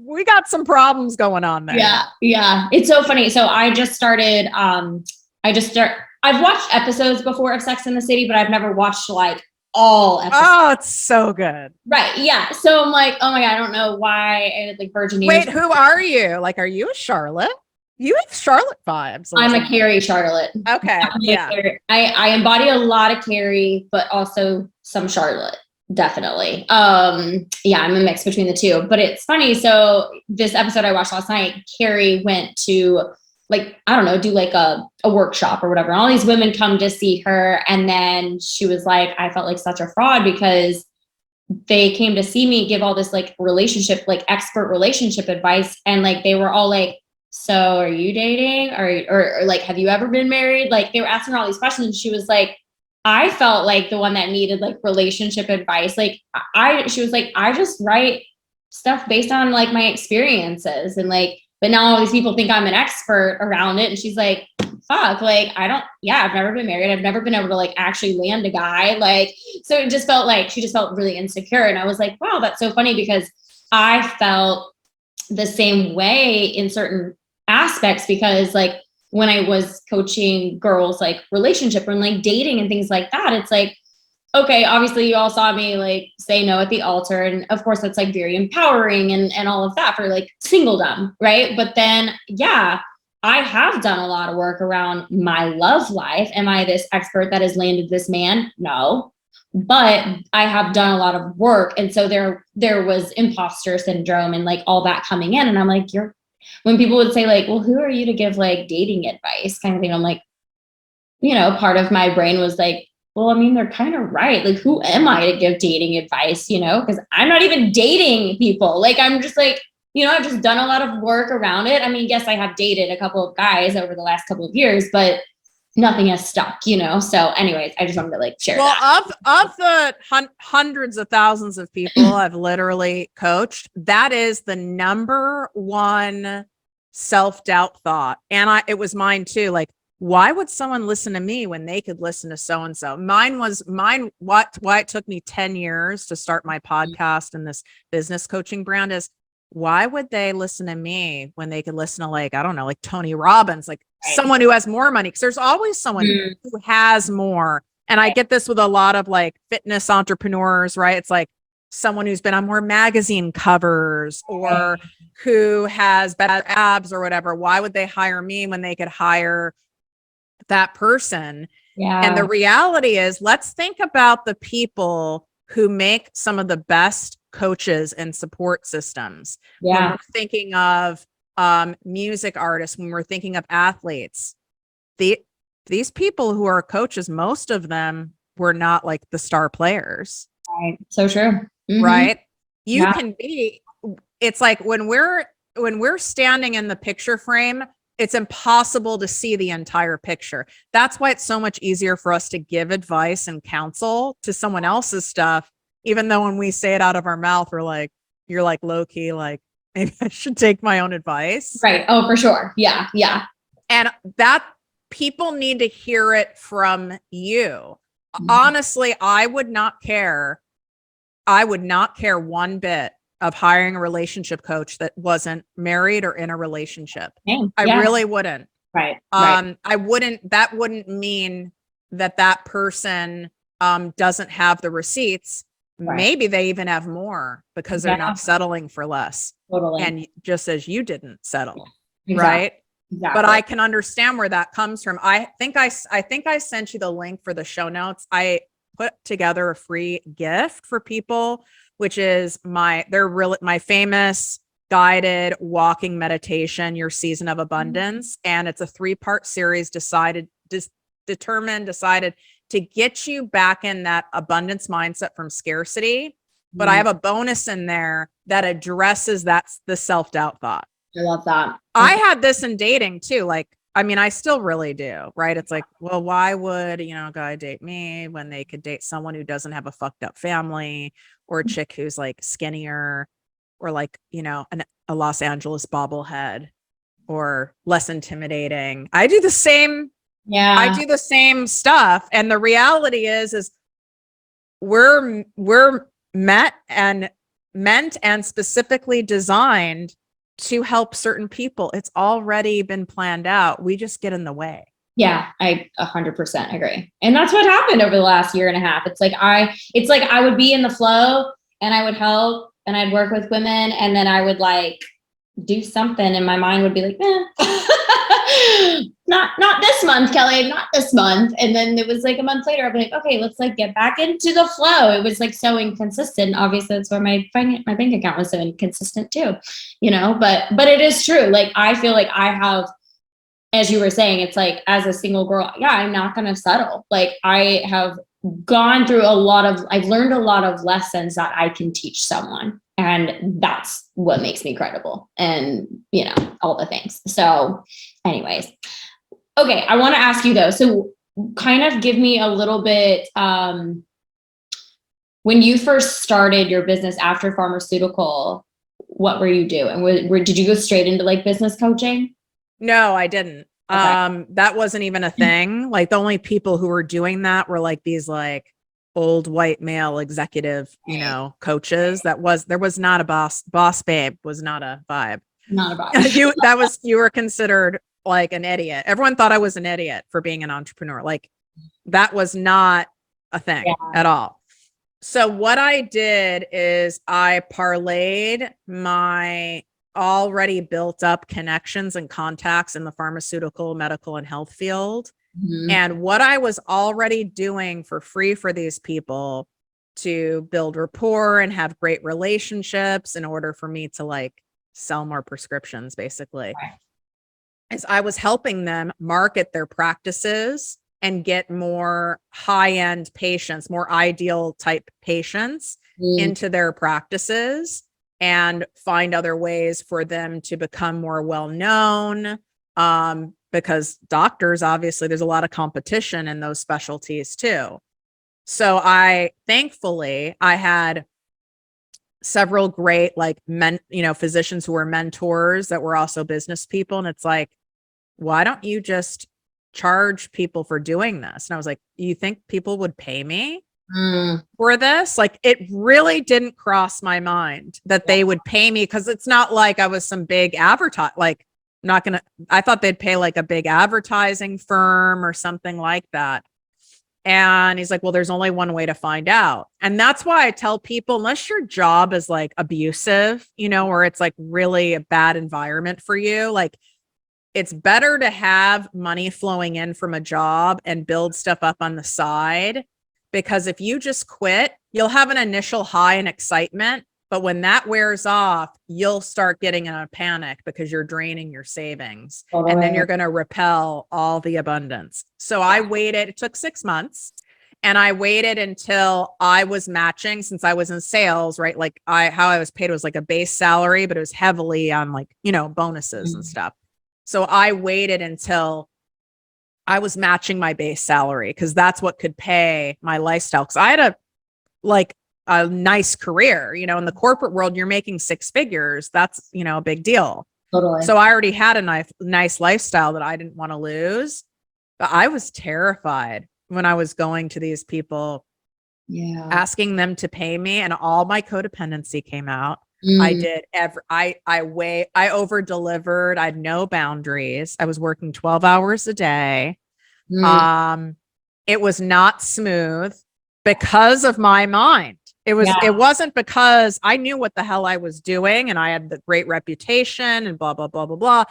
we got some problems going on there. Yeah. Yeah. It's so funny. So I just started, I've watched episodes before of Sex and the City, but I've never watched like all episodes. Oh, it's so good. Right. Yeah. So I'm like, oh my God, I don't know why I like Virginia. Wait, who are you? Like, are you a Charlotte? You have Charlotte vibes. I'm a Carrie Charlotte. Okay. Yeah. I embody a lot of Carrie, but also some Charlotte. Definitely. I'm a mix between the two, but it's funny. So this episode I watched last night, Carrie went to do like a workshop or whatever. And all these women come to see her. And then she was like, I felt like such a fraud because they came to see me give all this like relationship, like expert relationship advice. And like, they were all like, so are you dating or like, have you ever been married? Like they were asking her all these questions. And she was like, I felt like the one that needed like relationship advice. Like she was like, I just write stuff based on like my experiences and like, but now all these people think I'm an expert around it. And she's like, fuck, like, I've never been married. I've never been able to like actually land a guy. Like, so it just felt like, she just felt really insecure. And I was like, wow, that's so funny because I felt the same way in certain aspects because like when I was coaching girls, like relationship and like dating and things like that, it's like, okay, obviously you all saw me like say no at the altar. And of course that's like very empowering and all of that for like singledom. Right. But then, I have done a lot of work around my love life. Am I this expert that has landed this man? No, but I have done a lot of work. And so there was imposter syndrome and like all that coming in. And I'm like, when people would say like, well, who are you to give like dating advice kind of thing? I'm like, part of my brain was like, well, I mean, they're kind of right. Like, who am I to give dating advice, because I'm not even dating people. Like, I'm just like, I've just done a lot of work around it. I mean, yes, I have dated a couple of guys over the last couple of years, but nothing has stuck, So anyways, I just wanted to like share that. Of the hundreds of thousands of people I've literally coached, that is the number one self-doubt thought. And it was mine too. Like, why would someone listen to me when they could listen to so-and-so? Why it took me 10 years to start my podcast and this business coaching brand is, why would they listen to me when they could listen to like, I don't know, like Tony Robbins, like someone who has more money? Because there's always someone who has more. And I get this with a lot of like fitness entrepreneurs, right? It's like someone who's been on more magazine covers or who has better abs or whatever. Why would they hire me when they could hire that person? Yeah. And the reality is, let's think about the people who make some of the best coaches and support systems. Yeah. When we're thinking of music artists, when we're thinking of athletes, these people who are coaches, most of them were not like the star players. Right. So true. Mm-hmm. Right. You can be, it's like when we're standing in the picture frame, it's impossible to see the entire picture. That's why it's so much easier for us to give advice and counsel to someone else's stuff. Even though when we say it out of our mouth, we're like, you're like low key, like maybe I should take my own advice. Right. Oh, for sure. Yeah. Yeah. And that people need to hear it from you. Mm-hmm. Honestly, I would not care one bit of hiring a relationship coach that wasn't married or in a relationship. Yeah. I really wouldn't. Right. That wouldn't mean that person doesn't have the receipts. Right. Maybe they even have more because they're not settling for less. Totally. And just as you didn't settle. Exactly. Right. Exactly. But I can understand where that comes from. I think I sent you the link for the show notes. I put together a free gift for people, which is my famous guided walking meditation, Your Season of Abundance. And it's a 3-part series decided to get you back in that abundance mindset from scarcity. But I have a bonus in there that addresses the self-doubt thought. I love that. I had this in dating too. Like, I mean, I still really do, right? It's like, well, why would, a guy date me when they could date someone who doesn't have a fucked up family, or a chick who's like skinnier, or like, a Los Angeles bobblehead, or less intimidating. I do the same. Yeah. I do the same stuff. And the reality is we're meant and specifically designed to help certain people. It's already been planned out. We just get in the way. Yeah, I 100% agree. And that's what happened over the last year and a half. It's like I would be in the flow and I would help and I'd work with women, and then I would like do something and my mind would be like, not this month, Kelly, not this month. And then it was like a month later, I'd be like, okay, let's like get back into the flow. It was like so inconsistent. Obviously that's where my bank account was so inconsistent too, but it is true. Like, I feel like I have, as you were saying, it's like as a single girl, I'm not going to settle. Like, I have gone through I've learned a lot of lessons that I can teach someone. And that's what makes me credible and, all the things. So anyways, okay. I want to ask you though, so kind of give me a little bit, when you first started your business after pharmaceutical, what were you doing? Did you go straight into like business coaching? No, I didn't. Okay. That wasn't even a thing. Like, the only people who were doing that were like these like old white male executive, coaches. There was not a boss babe was not a vibe. Not a vibe. You were considered like an idiot. Everyone thought I was an idiot for being an entrepreneur. Like, that was not a thing at all. So what I did is I parlayed my already built up connections and contacts in the pharmaceutical, medical, and health field. Mm-hmm. And what I was already doing for free for these people to build rapport and have great relationships in order for me to like sell more prescriptions, basically, is I was helping them market their practices and get more high-end patients, more ideal type patients into their practices, and find other ways for them to become more well-known, because doctors, obviously there's a lot of competition in those specialties too. So thankfully I had several great physicians who were mentors that were also business people. And it's like, why don't you just charge people for doing this? And I was like, you think people would pay me for this? Like, it really didn't cross my mind that they would pay me, because it's not like I was some big I thought they'd pay like a big advertising firm or something like that. And he's like, well, there's only one way to find out. And that's why I tell people, unless your job is like abusive, or it's like really a bad environment for you, like, it's better to have money flowing in from a job and build stuff up on the side. Because if you just quit, you'll have an initial high in excitement, but when that wears off, you'll start getting in a panic because you're draining your savings. And then you're going to repel all the abundance. So I waited, it took 6 months, and I waited until I was matching, since I was in sales, right? Like how I was paid was like a base salary, but it was heavily on like, bonuses and stuff. So I waited until I was matching my base salary, because that's what could pay my lifestyle. Because I had a nice career, in the corporate world, you're making 6 figures. That's, a big deal. Totally. So I already had a nice lifestyle that I didn't want to lose. But I was terrified when I was going to these people, asking them to pay me, and all my codependency came out. I did I over delivered. I had no boundaries. I was working 12 hours a day. It was not smooth because of my mind. It wasn't because I knew what the hell I was doing and I had the great reputation and blah, blah, blah, blah, blah.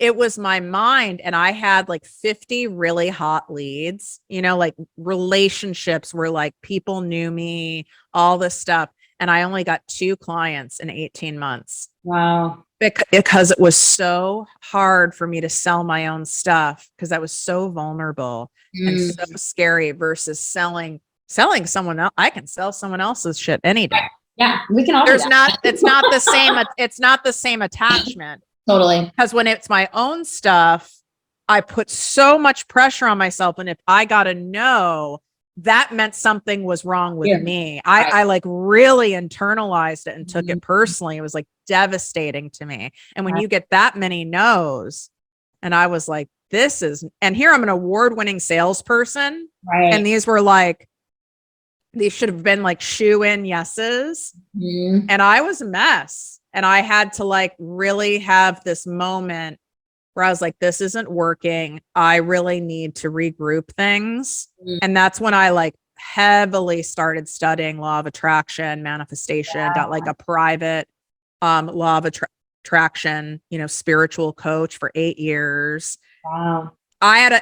It was my mind. And I had like 50 really hot leads, like relationships where like people knew me, all this stuff. And I only got 2 clients in 18 months. Wow. Because it was so hard for me to sell my own stuff, because I was so vulnerable and so scary, versus selling someone else. I can sell someone else's shit any day. Yeah, we can all. It's not the same. It's not the same attachment. Totally. Because when it's my own stuff, I put so much pressure on myself. And if I got to know, that meant something was wrong with me. I like really internalized it and took it personally. It was like devastating to me. And when you get that many no's, and I was like, and here I'm an award-winning salesperson. Right. And these were like, these should have been like shoe-in yeses. And I was a mess. And I had to like really have this moment where I was like, this isn't working. I really need to regroup things. And that's when I like heavily started studying law of attraction, manifestation, got like a private law of attraction, spiritual coach for 8 years. Wow.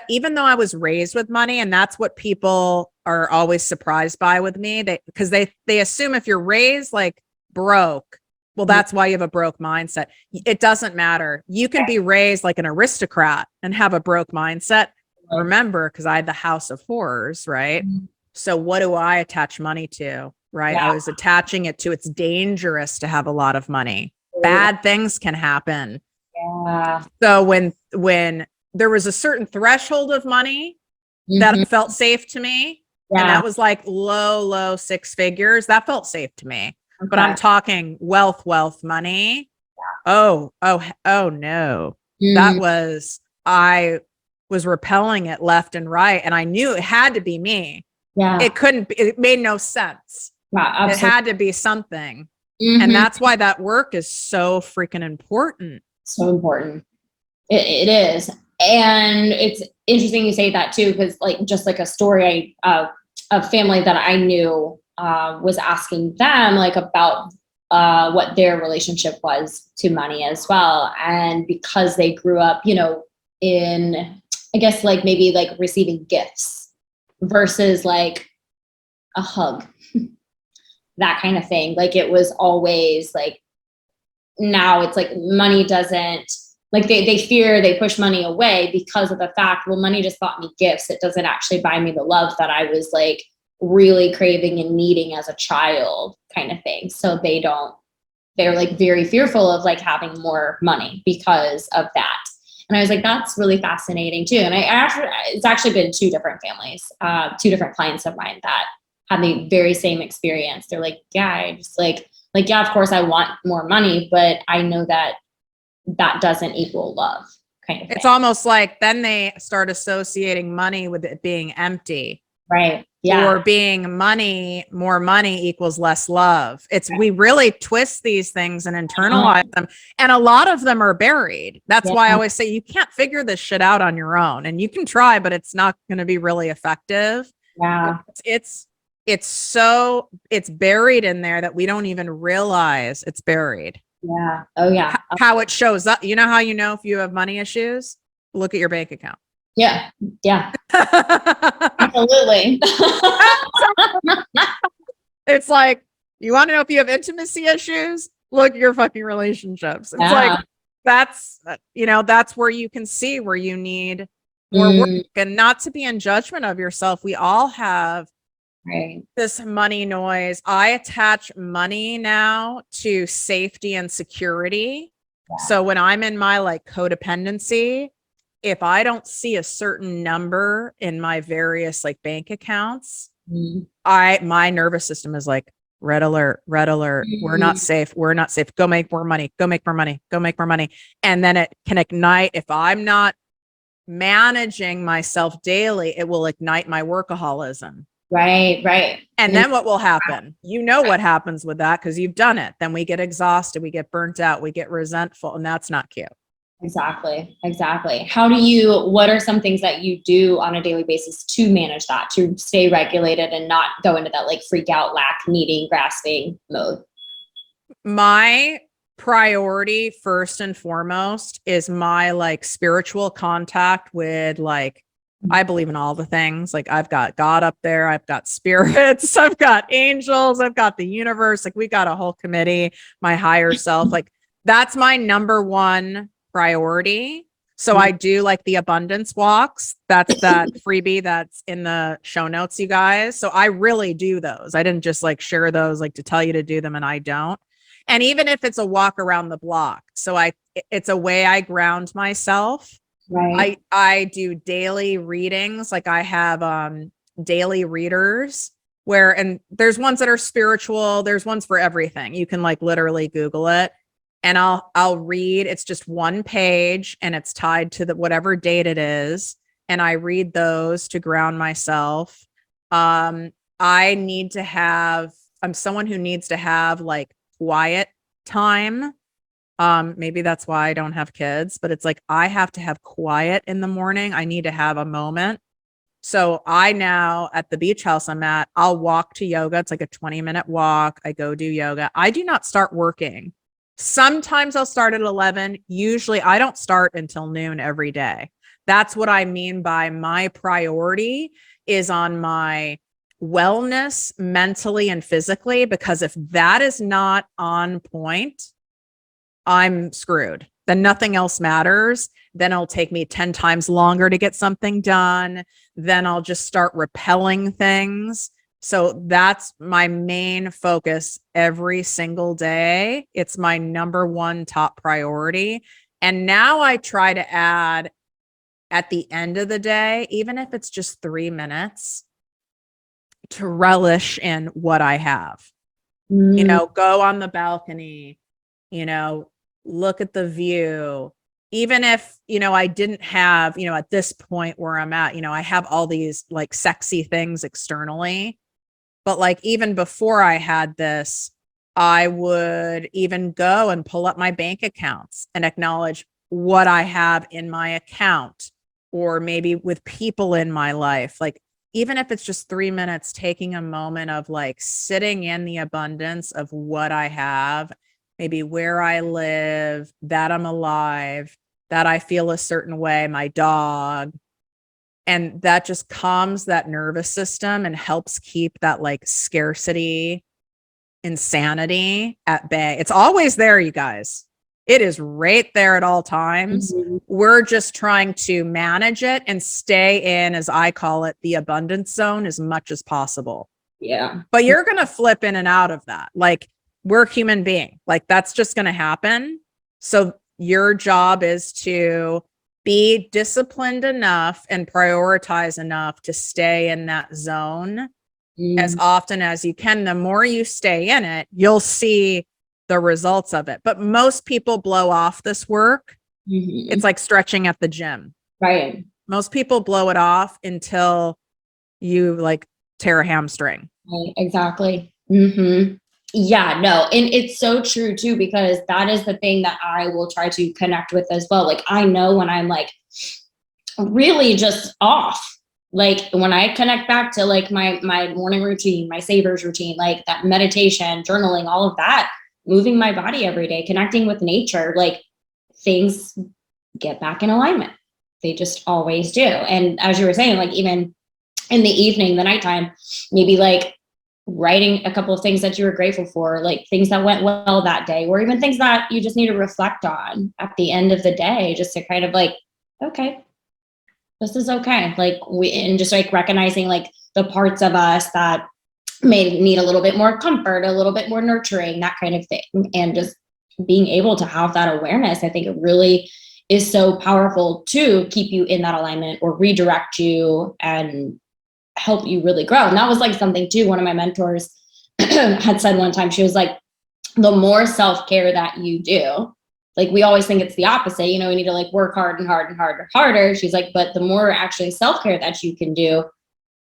Even though I was raised with money, and that's what people are always surprised by with me, because they assume if you're raised like broke, well, that's why you have a broke mindset. It doesn't matter. You can be raised like an aristocrat and have a broke mindset. Remember, because I had the house of horrors, right? So what do I attach money to, right? I was attaching it to, it's dangerous to have a lot of money. Bad things can happen. So when there was a certain threshold of money that felt safe to me, and that was like low 6 figures, that felt safe to me. Okay. But I'm talking wealth money. Oh no. I was repelling it left and right. And I knew it had to be me. Yeah. It made no sense. Yeah, it had to be something. And that's why that work is so freaking important. So important. It is. And it's interesting you say that too, because like, just like a story, a family that I knew was asking them like about what their relationship was to money as well. And because they grew up, in, I guess, like maybe like receiving gifts versus like a hug, that kind of thing. Like it was always like, now it's like money doesn't, like they fear, they push money away because of the fact, well, money just bought me gifts. It doesn't actually buy me the love that I was like really craving and needing as a child, kind of thing. So they're like very fearful of like having more money because of that. And I was like, that's really fascinating too. And it's actually been two different families, two different clients of mine that had the very same experience. They're like, yeah, I just yeah, of course I want more money, but I know that doesn't equal love, kind of thing. It's almost like then they start associating money with it being empty. Right. Yeah. Or being more money equals less love. We really twist these things and internalize them. And a lot of them are buried. That's why I always say you can't figure this shit out on your own, and you can try, but it's not going to be really effective. Yeah. It's buried in there that we don't even realize it's buried. Yeah. Oh yeah. How it shows up. You know how you know if you have money issues? Look at your bank account. Yeah. Yeah. Absolutely. It's like, you want to know if you have intimacy issues? Look at your fucking relationships. It's like, that's where you can see where you need more work, and not to be in judgment of yourself. We all have this money noise. I attach money now to safety and security. Yeah. So when I'm in my like codependency, if I don't see a certain number in my various like bank accounts, my nervous system is like, red alert, we're not safe. Go make more money. And then it can ignite. If I'm not managing myself daily, it will ignite my workaholism. Right. And then what will happen? You know what happens with that because you've done it. Then we get exhausted, we get burnt out, we get resentful, and that's not cute. Exactly. What are some things that you do on a daily basis to manage that, to stay regulated and not go into that like freak out, lack, needing, grasping mode? My priority first and foremost is my like spiritual contact with like, I believe in all the things. Like I've got God up there. I've got spirits. I've got angels. I've got the universe. Like we got a whole committee, my higher self. Like that's my number one priority. So I do like the abundance walks. That's that freebie that's in the show notes, you guys. So I really do those. I didn't just like share those like to tell you to do them, and I don't. And even if it's a walk around the block, so it's a way I ground myself. Right. I do daily readings. Like I have daily readers and there's ones that are spiritual. There's ones for everything. You can like literally Google it. And I'll read, it's just one page and it's tied to whatever date it is. And I read those to ground myself. I'm someone who needs to have like quiet time. Maybe that's why I don't have kids, but it's like, I have to have quiet in the morning. I need to have a moment. So I now at the beach house I'm at, I'll walk to yoga. It's like a 20-minute walk. I go do yoga. I do not start working. Sometimes I'll start at 11. Usually I don't start until noon every day. That's what I mean by my priority is on my wellness mentally and physically, because if that is not on point, I'm screwed. Then nothing else matters. Then it'll take me 10 times longer to get something done. Then I'll just start repelling things. So that's my main focus every single day. It's my number one top priority. And now I try to add at the end of the day, even if it's just 3 minutes, to relish in what I have. Go on the balcony, look at the view. Even if, I didn't have, at this point where I'm at, I have all these like sexy things externally. But like even before I had this, I would even go and pull up my bank accounts and acknowledge what I have in my account, or maybe with people in my life. Like, even if it's just 3 minutes, taking a moment of like sitting in the abundance of what I have, maybe where I live, that I'm alive, that I feel a certain way, my dog. And that just calms that nervous system and helps keep that like scarcity, insanity at bay. It's always there, you guys. It is right there at all times. Mm-hmm. We're just trying to manage it and stay in, as I call it, the abundance zone as much as possible. Yeah. But you're going to flip in and out of that. Like, we're human beings. Like, that's just going to happen. So your job is to be disciplined enough and prioritize enough to stay in that zone as often as you can. The more you stay in it, you'll see the results of it. But most people blow off this work. It's like stretching at the gym. Right. Most people blow it off until you like tear a hamstring. Right, exactly. Yeah, no. And it's so true too, because that is the thing that I will try to connect with as well. Like, I know when I'm like really just off, like when I connect back to like my morning routine, my savers routine, like that meditation, journaling, all of that, moving my body every day, connecting with nature, like things get back in alignment. They just always do. And as you were saying, like even in the evening, the nighttime, maybe like writing a couple of things that you were grateful for, like things that went well that day, or even things that you just need to reflect on at the end of the day, just to kind of like, okay, this is okay. Like and just like recognizing like the parts of us that may need a little bit more comfort, a little bit more nurturing, that kind of thing. And just being able to have that awareness, I think it really is so powerful to keep you in that alignment or redirect you and help you really grow. And that was like something too, one of my mentors had said one time. She was like, the more self-care that you do, like we always think it's the opposite, you know, we need to like work hard and hard and harder, harder. She's like, but the more actually self-care that you can do,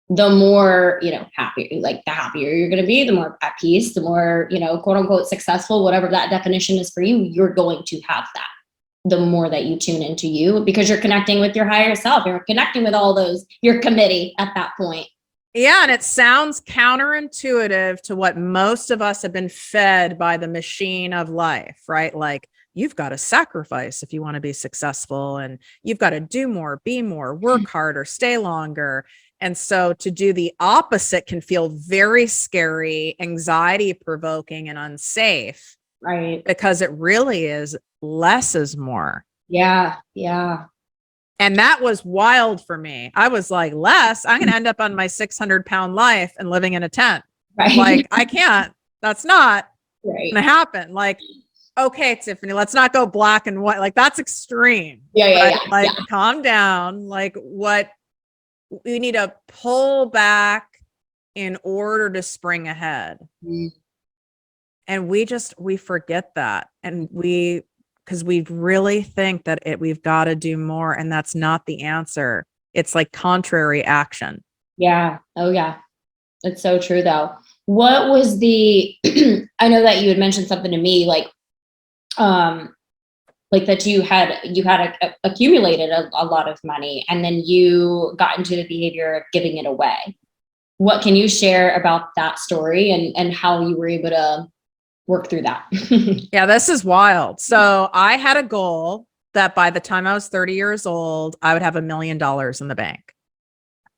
the more, you know, happier, like the happier you're going to be, the more at peace, the more, you know, quote unquote successful, whatever that definition is for you, you're going to have that. The more that you tune into you, because you're connecting with your higher self, you're connecting with all those, your committee at that point. Yeah. And it sounds counterintuitive to what most of us have been fed by the machine of life, right? Like you've got to sacrifice if you want to be successful, and you've got to do more, be more, work harder, stay longer. And so to do the opposite can feel very scary, anxiety provoking, and unsafe. Right. Because it really is less is more. Yeah. Yeah. And that was wild for me. I was like, less, I'm going to end up on my 600-pound life and living in a tent. Right. Like, I can't, that's not right. going to happen. Like, okay, Tiffany, let's not go black and white. Like that's extreme. Yeah. Like, calm down. Like what we need to pull back in order to spring ahead. And we forget that. And because we really think that we've got to do more, and that's not the answer. It's like contrary action. Yeah. Oh yeah. It's so true though. What was I know that you had mentioned something to me, like that you had accumulated a lot of money and then you got into the behavior of giving it away. What can you share about that story and how you were able to work through that? Yeah, this is wild. So I had a goal that by the time I was 30 years old, I would have $1 million in the bank.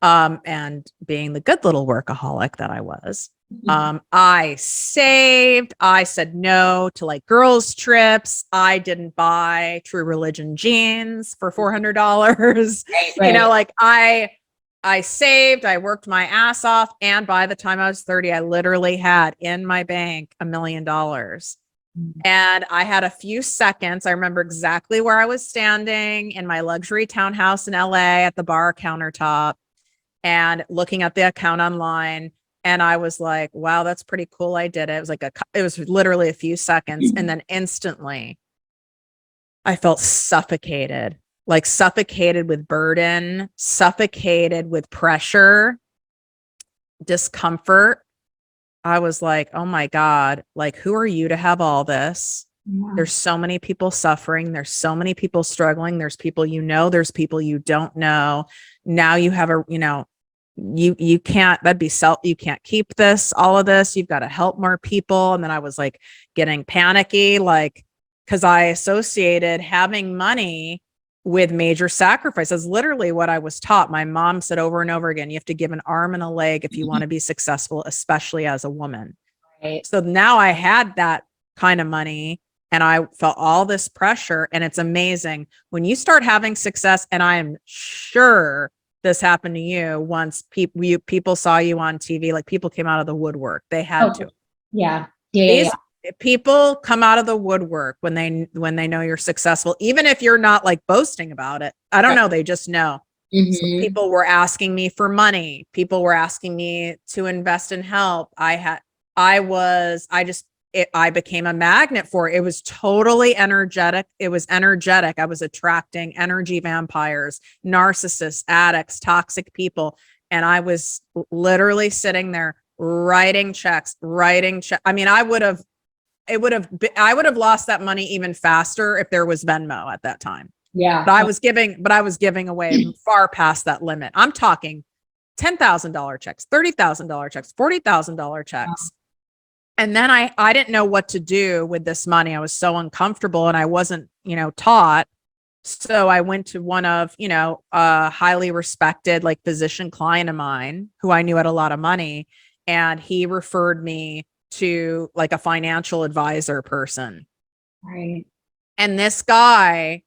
And being the good little workaholic that I was, I saved, I said no to like girls trips. I didn't buy True Religion jeans for $400. Right. You know, like I saved, I worked my ass off. And by the time I was 30, I literally had in my bank $1 million. And I had a few seconds. I remember exactly where I was standing in my luxury townhouse in LA at the bar countertop and looking at the account online. And I was like, wow, that's pretty cool. I did it. It was like it was literally a few seconds. And then instantly I felt suffocated. Like suffocated with burden, suffocated with pressure, discomfort. I was like, oh my God, like, who are you to have all this? Yeah. There's so many people suffering. There's so many people struggling. There's people, you know, there's people you don't know. Now you have you can't, you can't keep this, all of this. You've got to help more people. And then I was like getting panicky, like, because I associated having money with major sacrifices. Literally what I was taught. My mom said over and over again, you have to give an arm and a leg if you want to be successful, especially as a woman. Right. So now I had that kind of money and I felt all this pressure, and it's amazing when you start having success. And I am sure this happened to you once people saw you on TV, like people came out of the woodwork. They had to. Yeah. people come out of the woodwork when they know you're successful, even if you're not like boasting about it. I don't know. They just know. So people were asking me for money. People were asking me to invest in help. I became a magnet for it. It was totally energetic. It was energetic. I was attracting energy vampires, narcissists, addicts, toxic people. And I was literally sitting there writing checks. I mean, I would have lost that money even faster if there was Venmo at that time. Yeah. But I was giving away far past that limit. I'm talking $10,000 checks, $30,000 checks, $40,000 checks. Wow. And then I didn't know what to do with this money. I was so uncomfortable and I wasn't, taught. So I went to one of, a highly respected like physician client of mine who I knew had a lot of money. And he referred me to like a financial advisor person. Right. And this guy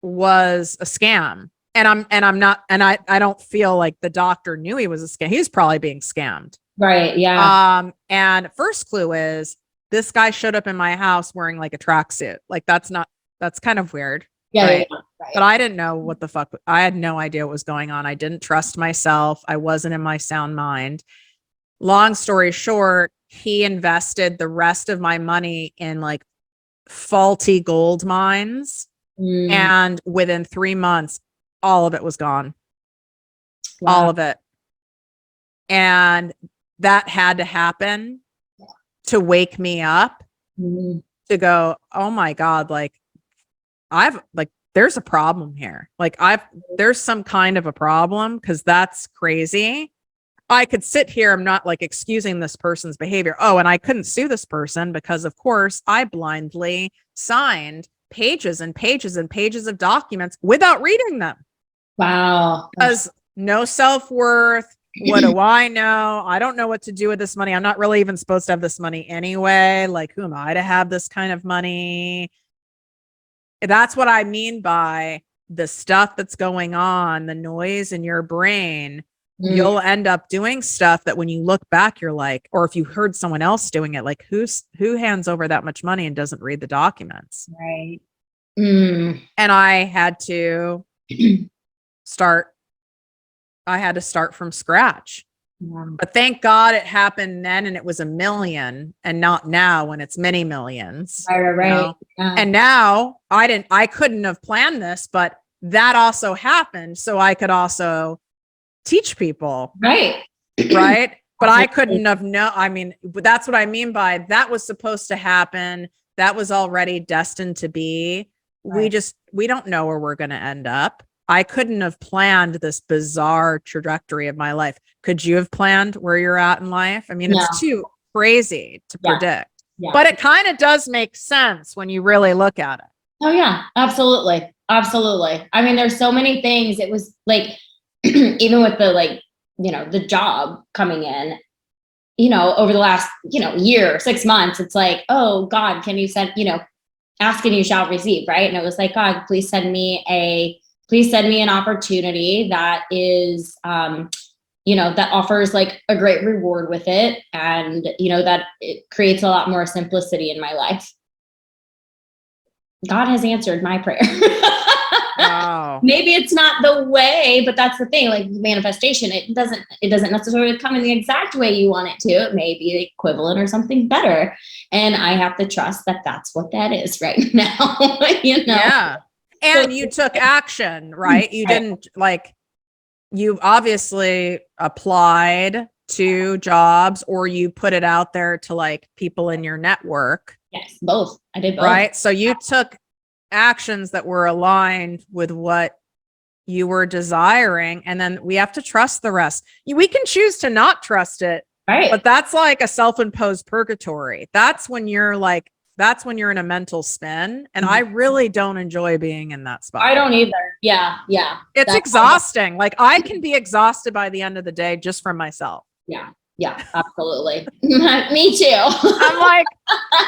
was a scam. And I don't feel like the doctor knew he was a scam. He was probably being scammed. Right. Yeah. And first clue is this guy showed up in my house wearing like a tracksuit. Like that's kind of weird. Yeah, right? yeah, right. But I didn't know what the fuck. I had no idea what was going on. I didn't trust myself. I wasn't in my sound mind. Long story short, he invested the rest of my money in like faulty gold mines. And within 3 months, all of it was gone. Wow. All of it. And that had to happen to wake me up to go, oh my God, there's a problem here. There's some kind of a problem because that's crazy. I could sit here. I'm not like excusing this person's behavior. Oh, and I couldn't sue this person because of course I blindly signed pages and pages and pages of documents without reading them. Wow. Because no self-worth. What do I know? I don't know what to do with this money. I'm not really even supposed to have this money anyway. Like, who am I to have this kind of money? That's what I mean by the stuff that's going on, the noise in your brain. You'll end up doing stuff that when you look back, you're like, or if you heard someone else doing it, like who hands over that much money and doesn't read the documents? Right. And I had to start from scratch. Yeah. But thank God it happened then and it was 1 million and not now when it's many millions. Right. Yeah. And now I couldn't have planned this, but that also happened. So I could also teach people. Right. Right. But I couldn't have that's what I mean by that was supposed to happen. That was already destined to be. Right. We don't know where we're going to end up. I couldn't have planned this bizarre trajectory of my life. Could you have planned where you're at in life? I mean, no. It's too crazy to predict, but it kind of does make sense when you really look at it. Oh yeah, absolutely. Absolutely. I mean, there's so many things. It was like, even with the the job coming in, over the last, year, 6 months, it's like, oh God, can you send, ask and you shall receive. Right. And it was like, God, please send me an opportunity that is, that offers like a great reward with it. And, that it creates a lot more simplicity in my life. God has answered my prayer. Wow. Maybe it's not the way, but that's the thing, like manifestation, it doesn't necessarily come in the exact way you want it to. It may be the equivalent or something better. And I have to trust that that's what that is right now, Yeah. And you took action, right? You didn't you obviously applied to jobs or you put it out there to like people in your network. Yes, both. I did both. Right. So you took actions that were aligned with what you were desiring. And then we have to trust the rest. We can choose to not trust it. Right. But that's like a self-imposed purgatory. That's when you're in a mental spin. And I really don't enjoy being in that spot. I don't either. Yeah. Yeah. It's exhausting. Like I can be exhausted by the end of the day just from myself. Yeah. Yeah, absolutely. Me too. I'm like,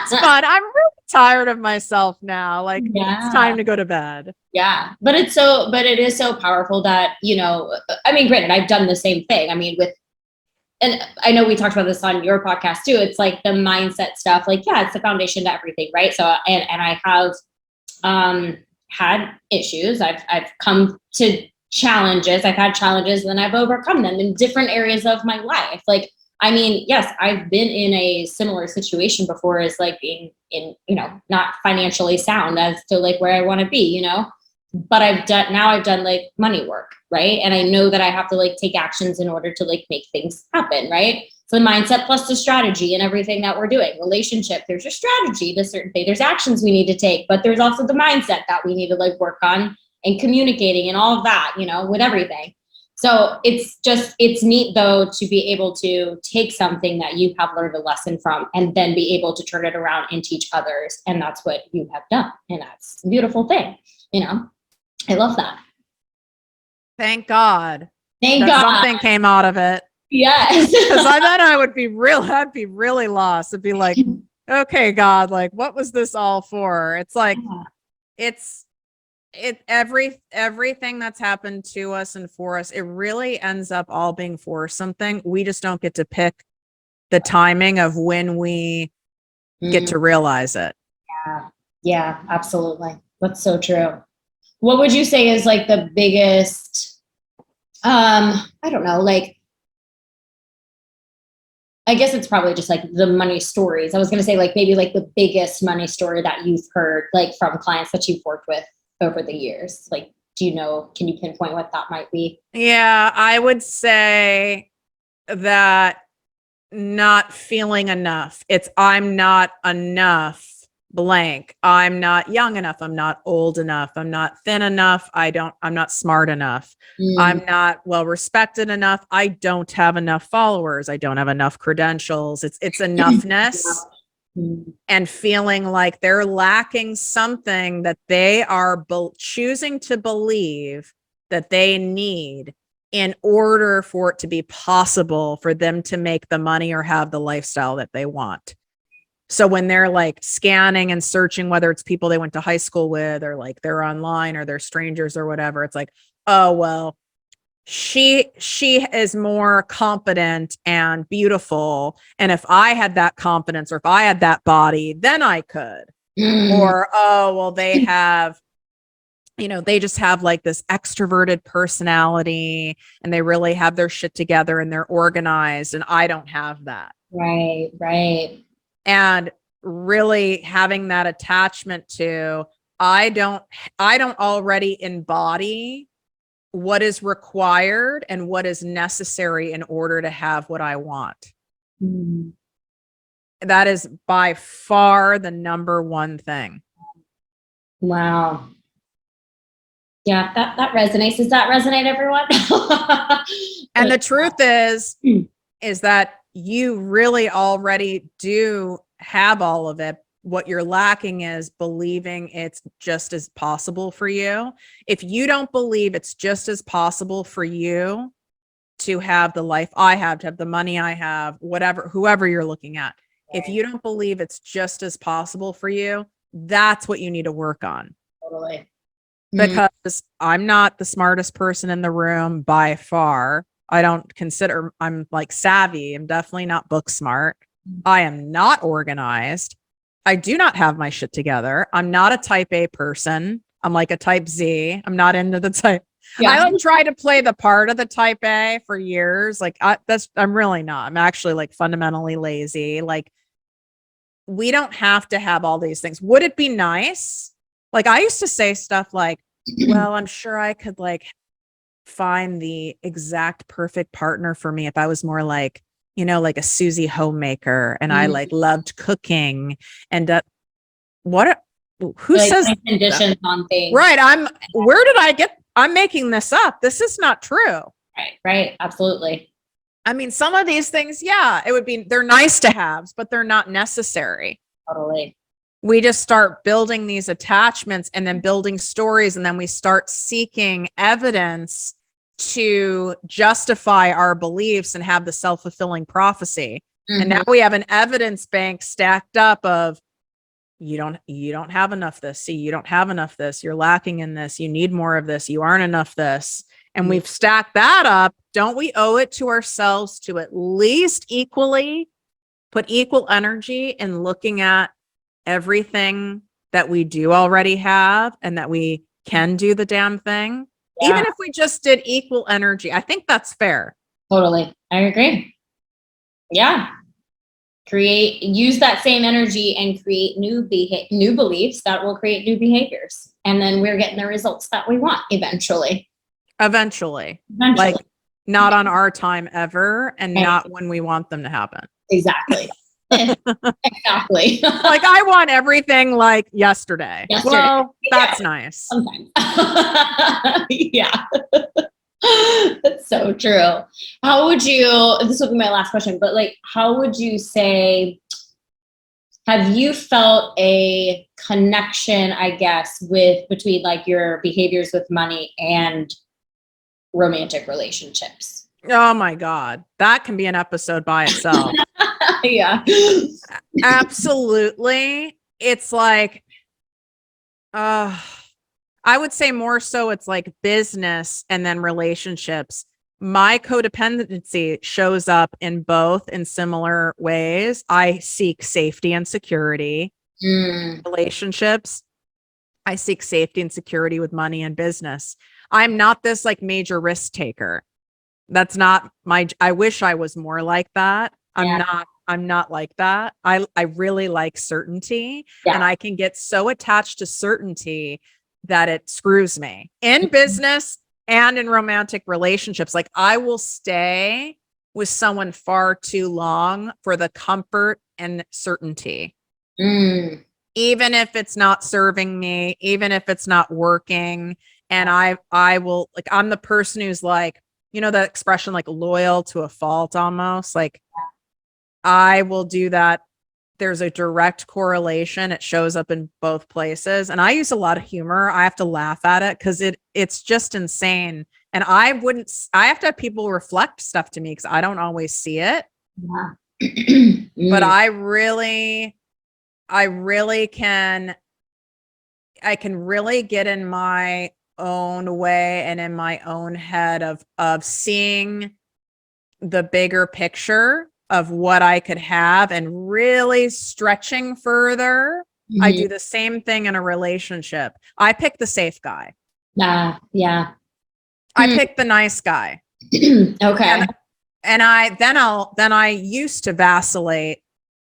it's fun. I'm really tired of myself now. Like it's time to go to bed. Yeah. But it is so powerful that, I mean, granted, I've done the same thing. I mean, with and I know we talked about this on your podcast too. It's like the mindset stuff, like, yeah, it's the foundation to everything. Right. So, and I have, had issues. I've come to challenges. I've had challenges and then I've overcome them in different areas of my life. Like, I mean, yes, I've been in a similar situation before as like being in, not financially sound as to like where I want to be, but I've done like money work. Right. And I know that I have to like take actions in order to like make things happen. Right. So the mindset plus the strategy and everything that we're doing. Relationship, there's a strategy to certain thing. There's actions we need to take, but there's also the mindset that we need to like work on and communicating and all of that, with everything. So it's neat though to be able to take something that you have learned a lesson from and then be able to turn it around and teach others. And that's what you have done. And that's a beautiful thing. I love that. Thank God. Thank God. Something came out of it. Yes. Because then I'd be really lost. It'd be like, okay, God, like, what was this all for? It's like, everything that's happened to us and for us, it really ends up all being for something. We just don't get to pick the timing of when we get to realize it. Yeah, absolutely. That's so true. What would you say is like the biggest, I don't know, like, I guess it's probably just like the money stories. I was going to say like maybe like the biggest money story that you've heard like from clients that you've worked with over the years. Like, can you pinpoint what that might be? Yeah, I would say that not feeling enough. I'm not enough blank. I'm not young enough. I'm not old enough. I'm not thin enough. I'm not smart enough. I'm not well respected enough. I don't have enough followers. I don't have enough credentials. It's enoughness and feeling like they're lacking something that they are choosing to believe that they need in order for it to be possible for them to make the money or have the lifestyle that they want. So when they're like scanning and searching, whether it's people they went to high school with, or like they're online or they're strangers or whatever, it's like, oh, well, she is more competent and beautiful. And if I had that confidence or if I had that body, then I could. Or, oh, well, they have, they just have like this extroverted personality and they really have their shit together and they're organized. And I don't have that. Right. And really having that attachment to, I don't already embody what is required and what is necessary in order to have what I want. That is by far the number one thing. Wow. Yeah, that resonates. Does that resonate, everyone? And the truth is that you really already do have all of it. What you're lacking is believing it's just as possible for you. If you don't believe it's just as possible for you to have the life I have, to have the money I have, whoever you're looking at, if you don't believe it's just as possible for you, that's what you need to work on. Totally. Because I'm not the smartest person in the room by far. I don't consider I'm like savvy. I'm definitely not book smart. I am not organized. I do not have my shit together. I'm not a type A person. I'm like a type Z. I'm not into the type. Yeah. I like try to play the part of the type A for years. Like I'm really not. I'm actually like fundamentally lazy. Like we don't have to have all these things. Would it be nice? Like I used to say stuff like, well, I'm sure I could like find the exact perfect partner for me if I was more like, like a Susie homemaker and I like loved cooking and who like says conditions on things? Right. I'm making this up. This is not true. Right. Absolutely. I mean, some of these things, they're nice to have, but they're not necessary. Totally. We just start building these attachments and then building stories. And then we start seeking evidence to justify our beliefs and have the self-fulfilling prophecy. And now we have an evidence bank stacked up of you don't have enough this. See, you don't have enough this. You're lacking in this. You need more of this. You aren't enough this. and we've stacked that up, don't we owe it to ourselves to at least put equal energy in looking at everything that we do already have and that we can do the damn thing? Yeah. Even if we just did equal energy, I think that's fair. Totally. I agree. Yeah. Use that same energy and create new beliefs that will create new behaviors. And then we're getting the results that we want eventually. Like not on our time ever, and not when we want them to happen. Exactly. Exactly. Like I want everything like yesterday. Well, that's nice. Sometimes. Yeah. That's so true. This will be my last question, but like, how would you say, have you felt a connection, I guess, between like your behaviors with money and romantic relationships? Oh my God. That can be an episode by itself. Yeah. Absolutely. It's like, I would say more so it's like business and then relationships. My codependency shows up in both in similar ways. I seek safety and security. Relationships, I seek safety and security with money and business. I'm not this like major risk taker. That's not I wish I was more like that. I'm not like that. I really like certainty, and I can get so attached to certainty that it screws me in business and in romantic relationships. Like I will stay with someone far too long for the comfort and certainty. Even if it's not serving me, even if it's not working. And I will, like, I'm the person who's like, you know, that expression, like loyal to a fault almost. Like I will do that. There's a direct correlation. It shows up in both places. And I use a lot of humor. I have to laugh at it because it's just insane. And I have to have people reflect stuff to me because I don't always see it. Yeah. But I can really get in my own way and in my own head of seeing the bigger picture of what I could have and really stretching further. I do the same thing in a relationship. I pick the safe guy. Yeah. I pick the nice guy. Okay. And I used to vacillate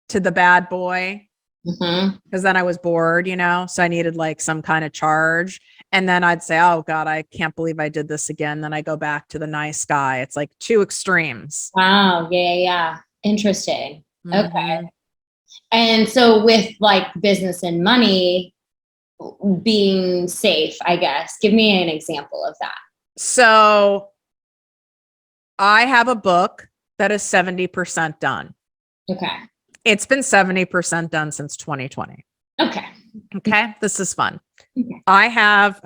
to the bad boy because then I was bored, you know, so I needed like some kind of charge. And then I'd say, oh God, I can't believe I did this again. Then I go back to the nice guy. It's like two extremes. Wow. Yeah. Interesting. Okay. And so with like business and money being safe, I guess, give me an example of that. So I have a book that is 70% done. Okay. It's been 70% done since 2020. Okay. This is fun. Okay. I have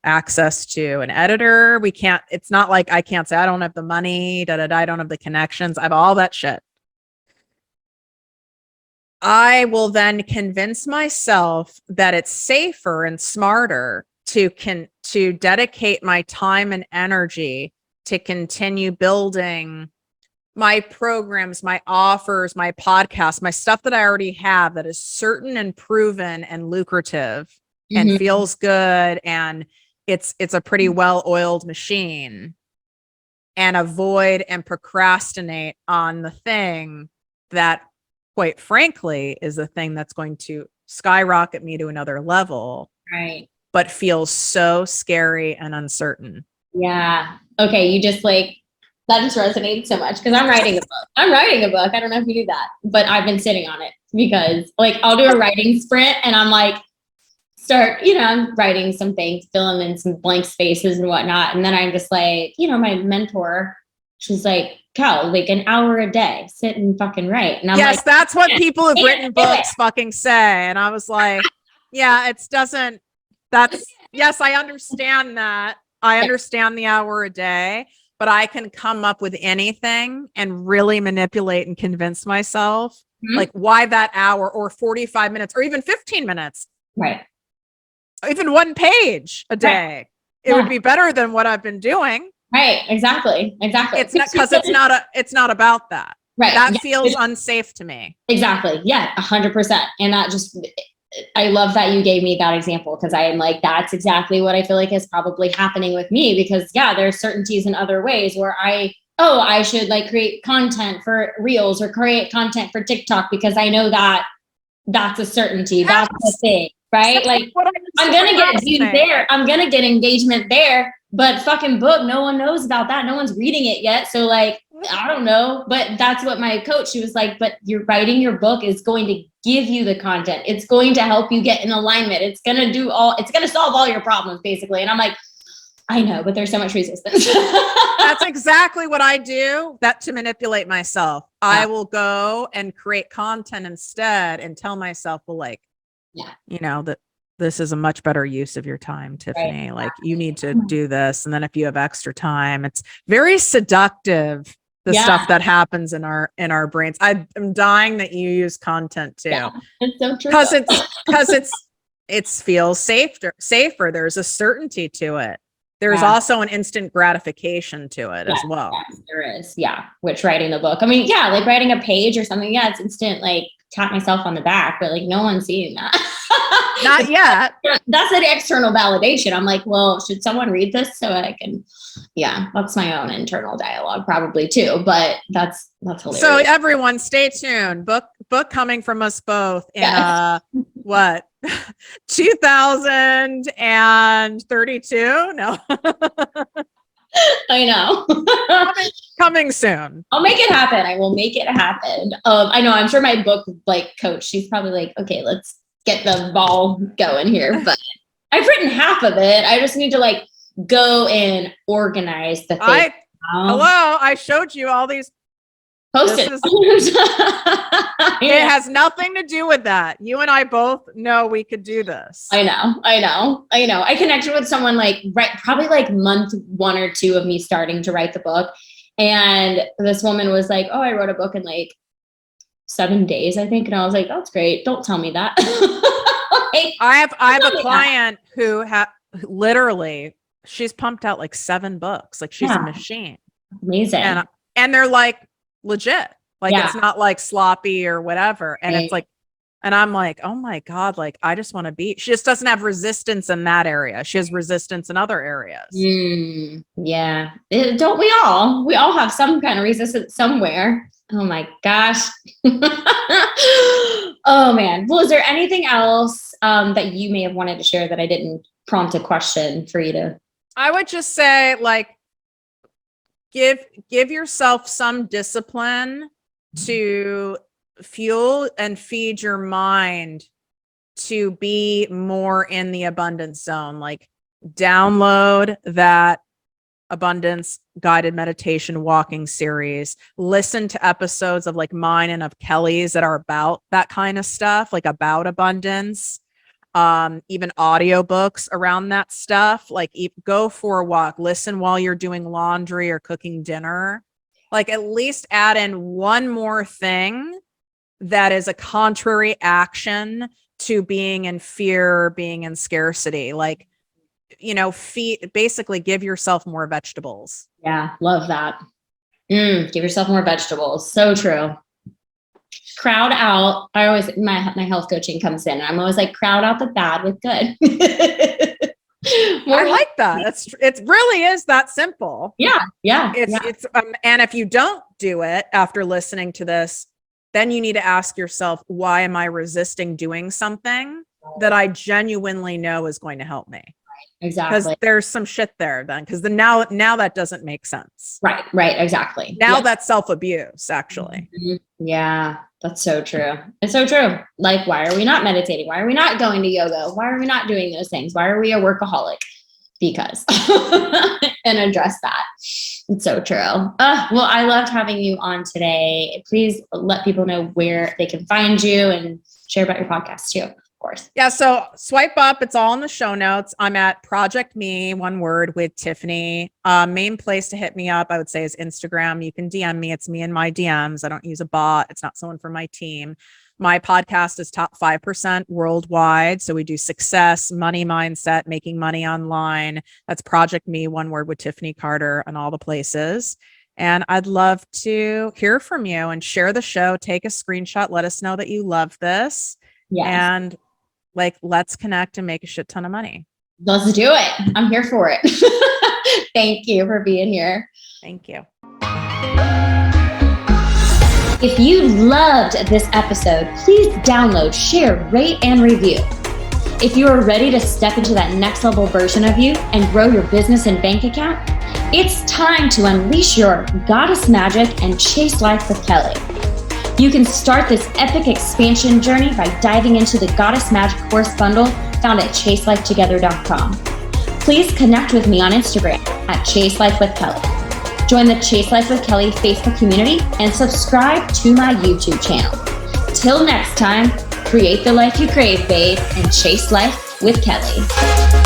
access to an editor. It's not like I can't say I don't have the money, I don't have the connections. I have all that shit. I will then convince myself that it's safer and smarter to dedicate my time and energy to continue building my programs, my offers, my podcasts, my stuff that I already have that is certain and proven and lucrative and feels good. And it's a pretty well-oiled machine, and avoid and procrastinate on the thing that, quite frankly, is the thing that's going to skyrocket me to another level. Right. But feels so scary and uncertain. Yeah. Okay. You just like, that just resonates so much because I'm writing a book. I don't know if you do that, but I've been sitting on it because like I'll do a writing sprint and I'm like, I'm writing some things, filling in some blank spaces and whatnot. And then I'm just like, my mentor, she's like, Cal, like an hour a day, sit and fucking write. And I'm yes, like, that's what people who've written books fucking say. And I was like, yeah, yes, I understand that. I understand the hour a day, but I can come up with anything and really manipulate and convince myself like why that hour or 45 minutes or even 15 minutes. Right. Even one page a day it would be better than what I've been doing. Right. Exactly. It's not because it's not about that. Right. That feels unsafe to me. Exactly. Yeah. 100%. And that just, I love that you gave me that example, because I am like, that's exactly what I feel like is probably happening with me, because there's certainties in other ways where I should like create content for Reels or create content for TikTok because I know that that's a certainty. Yes. That's the thing, right? Like I'm going to get views there. I'm going to get engagement there, but fucking book, no one knows about that. No one's reading it yet. So like, I don't know, but that's what my coach, she was like, but you're writing your book is going to give you the content. It's going to help you get in alignment. It's going to solve all your problems basically. And I'm like, I know, but there's so much resistance. That's exactly what I do to manipulate myself. Yeah. I will go and create content instead and tell myself, well, like, that this is a much better use of your time, Tiffany. Right. Like you need to do this. And then if you have extra time, it's very seductive. The stuff that happens in our brains. I'm dying that you use content too. Yeah, it's so true. Because it feels safer. There's a certainty to it. There's also an instant gratification to it as well. Yes, there is. Yeah. Which writing the book. I mean, like writing a page or something. Yeah, it's instant, like tap myself on the back, but like no one's seeing that. Not yet. That's an external validation. I'm like, well, should someone read this so I can, that's my own internal dialogue probably too, but that's hilarious. So everyone stay tuned. Book coming from us both in what? 2032? No. I know. coming soon. I'll make it happen. I will make it happen. I know. I'm sure my book like coach, she's probably like, okay, let's get the ball going here. But I've written half of it. I just need to like go and organize the thing. Hello. I showed you all these Post-it. It has nothing to do with that. You and I both know we could do this. I know. I connected with someone like probably like month 1 or 2 of me starting to write the book. And this woman was like, oh, I wrote a book in like 7 days, I think. And I was like, that's great. Don't tell me that. Like, I have a client who literally, she's pumped out like 7 books. Like she's a machine. Amazing. And they're like, legit, like it's not like sloppy or whatever. And it's like, and I'm like, oh my God, like I just want to be, she just doesn't have resistance in that area. She has resistance in other areas. Yeah. Don't we all have some kind of resistance somewhere. Oh my gosh. Oh man. Well, is there anything else that you may have wanted to share that I didn't prompt a question for you to? I would just say like, give yourself some discipline to fuel and feed your mind to be more in the abundance zone. Like download that abundance guided meditation walking series, listen to episodes of like mine and of Kelly's that are about that kind of stuff, like about abundance. Even audiobooks around that stuff, like go for a walk, listen while you're doing laundry or cooking dinner, like at least add in one more thing that is a contrary action to being in fear, being in scarcity, like, basically give yourself more vegetables. Yeah. Love that. Give yourself more vegetables. So true. Crowd out. I always, my health coaching comes in and I'm always like, crowd out the bad with good. I like that. It really is that simple. Yeah. It's and if you don't do it after listening to this, then you need to ask yourself, why am I resisting doing something that I genuinely know is going to help me? Exactly. Because there's some shit there then. Because now that doesn't make sense. Right. Exactly. Now that's self-abuse, actually. Mm-hmm. Yeah, that's so true. It's so true. Like, why are we not meditating? Why are we not going to yoga? Why are we not doing those things? Why are we a workaholic? Because and address that. It's so true. Well, I loved having you on today. Please let people know where they can find you and share about your podcast too. Course. Yeah. So swipe up. It's all in the show notes. I'm at Project Me, one word, with Tiffany. Main place to hit me up, I would say, is Instagram. You can DM me. It's me in my DMs. I don't use a bot. It's not someone from my team. My podcast is top 5% worldwide. So we do success, money mindset, making money online. That's Project Me, one word, with Tiffany Carter, and all the places. And I'd love to hear from you and share the show. Take a screenshot. Let us know that you love this. Yes. And let's connect and make a shit ton of money. Let's do it. I'm here for it. Thank you for being here. Thank you. If you loved this episode, please download, share, rate, and review. If you are ready to step into that next level version of you and grow your business and bank account, it's time to unleash your goddess magic and chase life with Kelly. You can start this epic expansion journey by diving into the Goddess Magic course bundle found at chaselifetogether.com. Please connect with me on Instagram at Chase Life with Kelly. Join the Chase Life with Kelly Facebook community and subscribe to my YouTube channel. Till next time, create the life you crave, babe, and chase life with Kelly.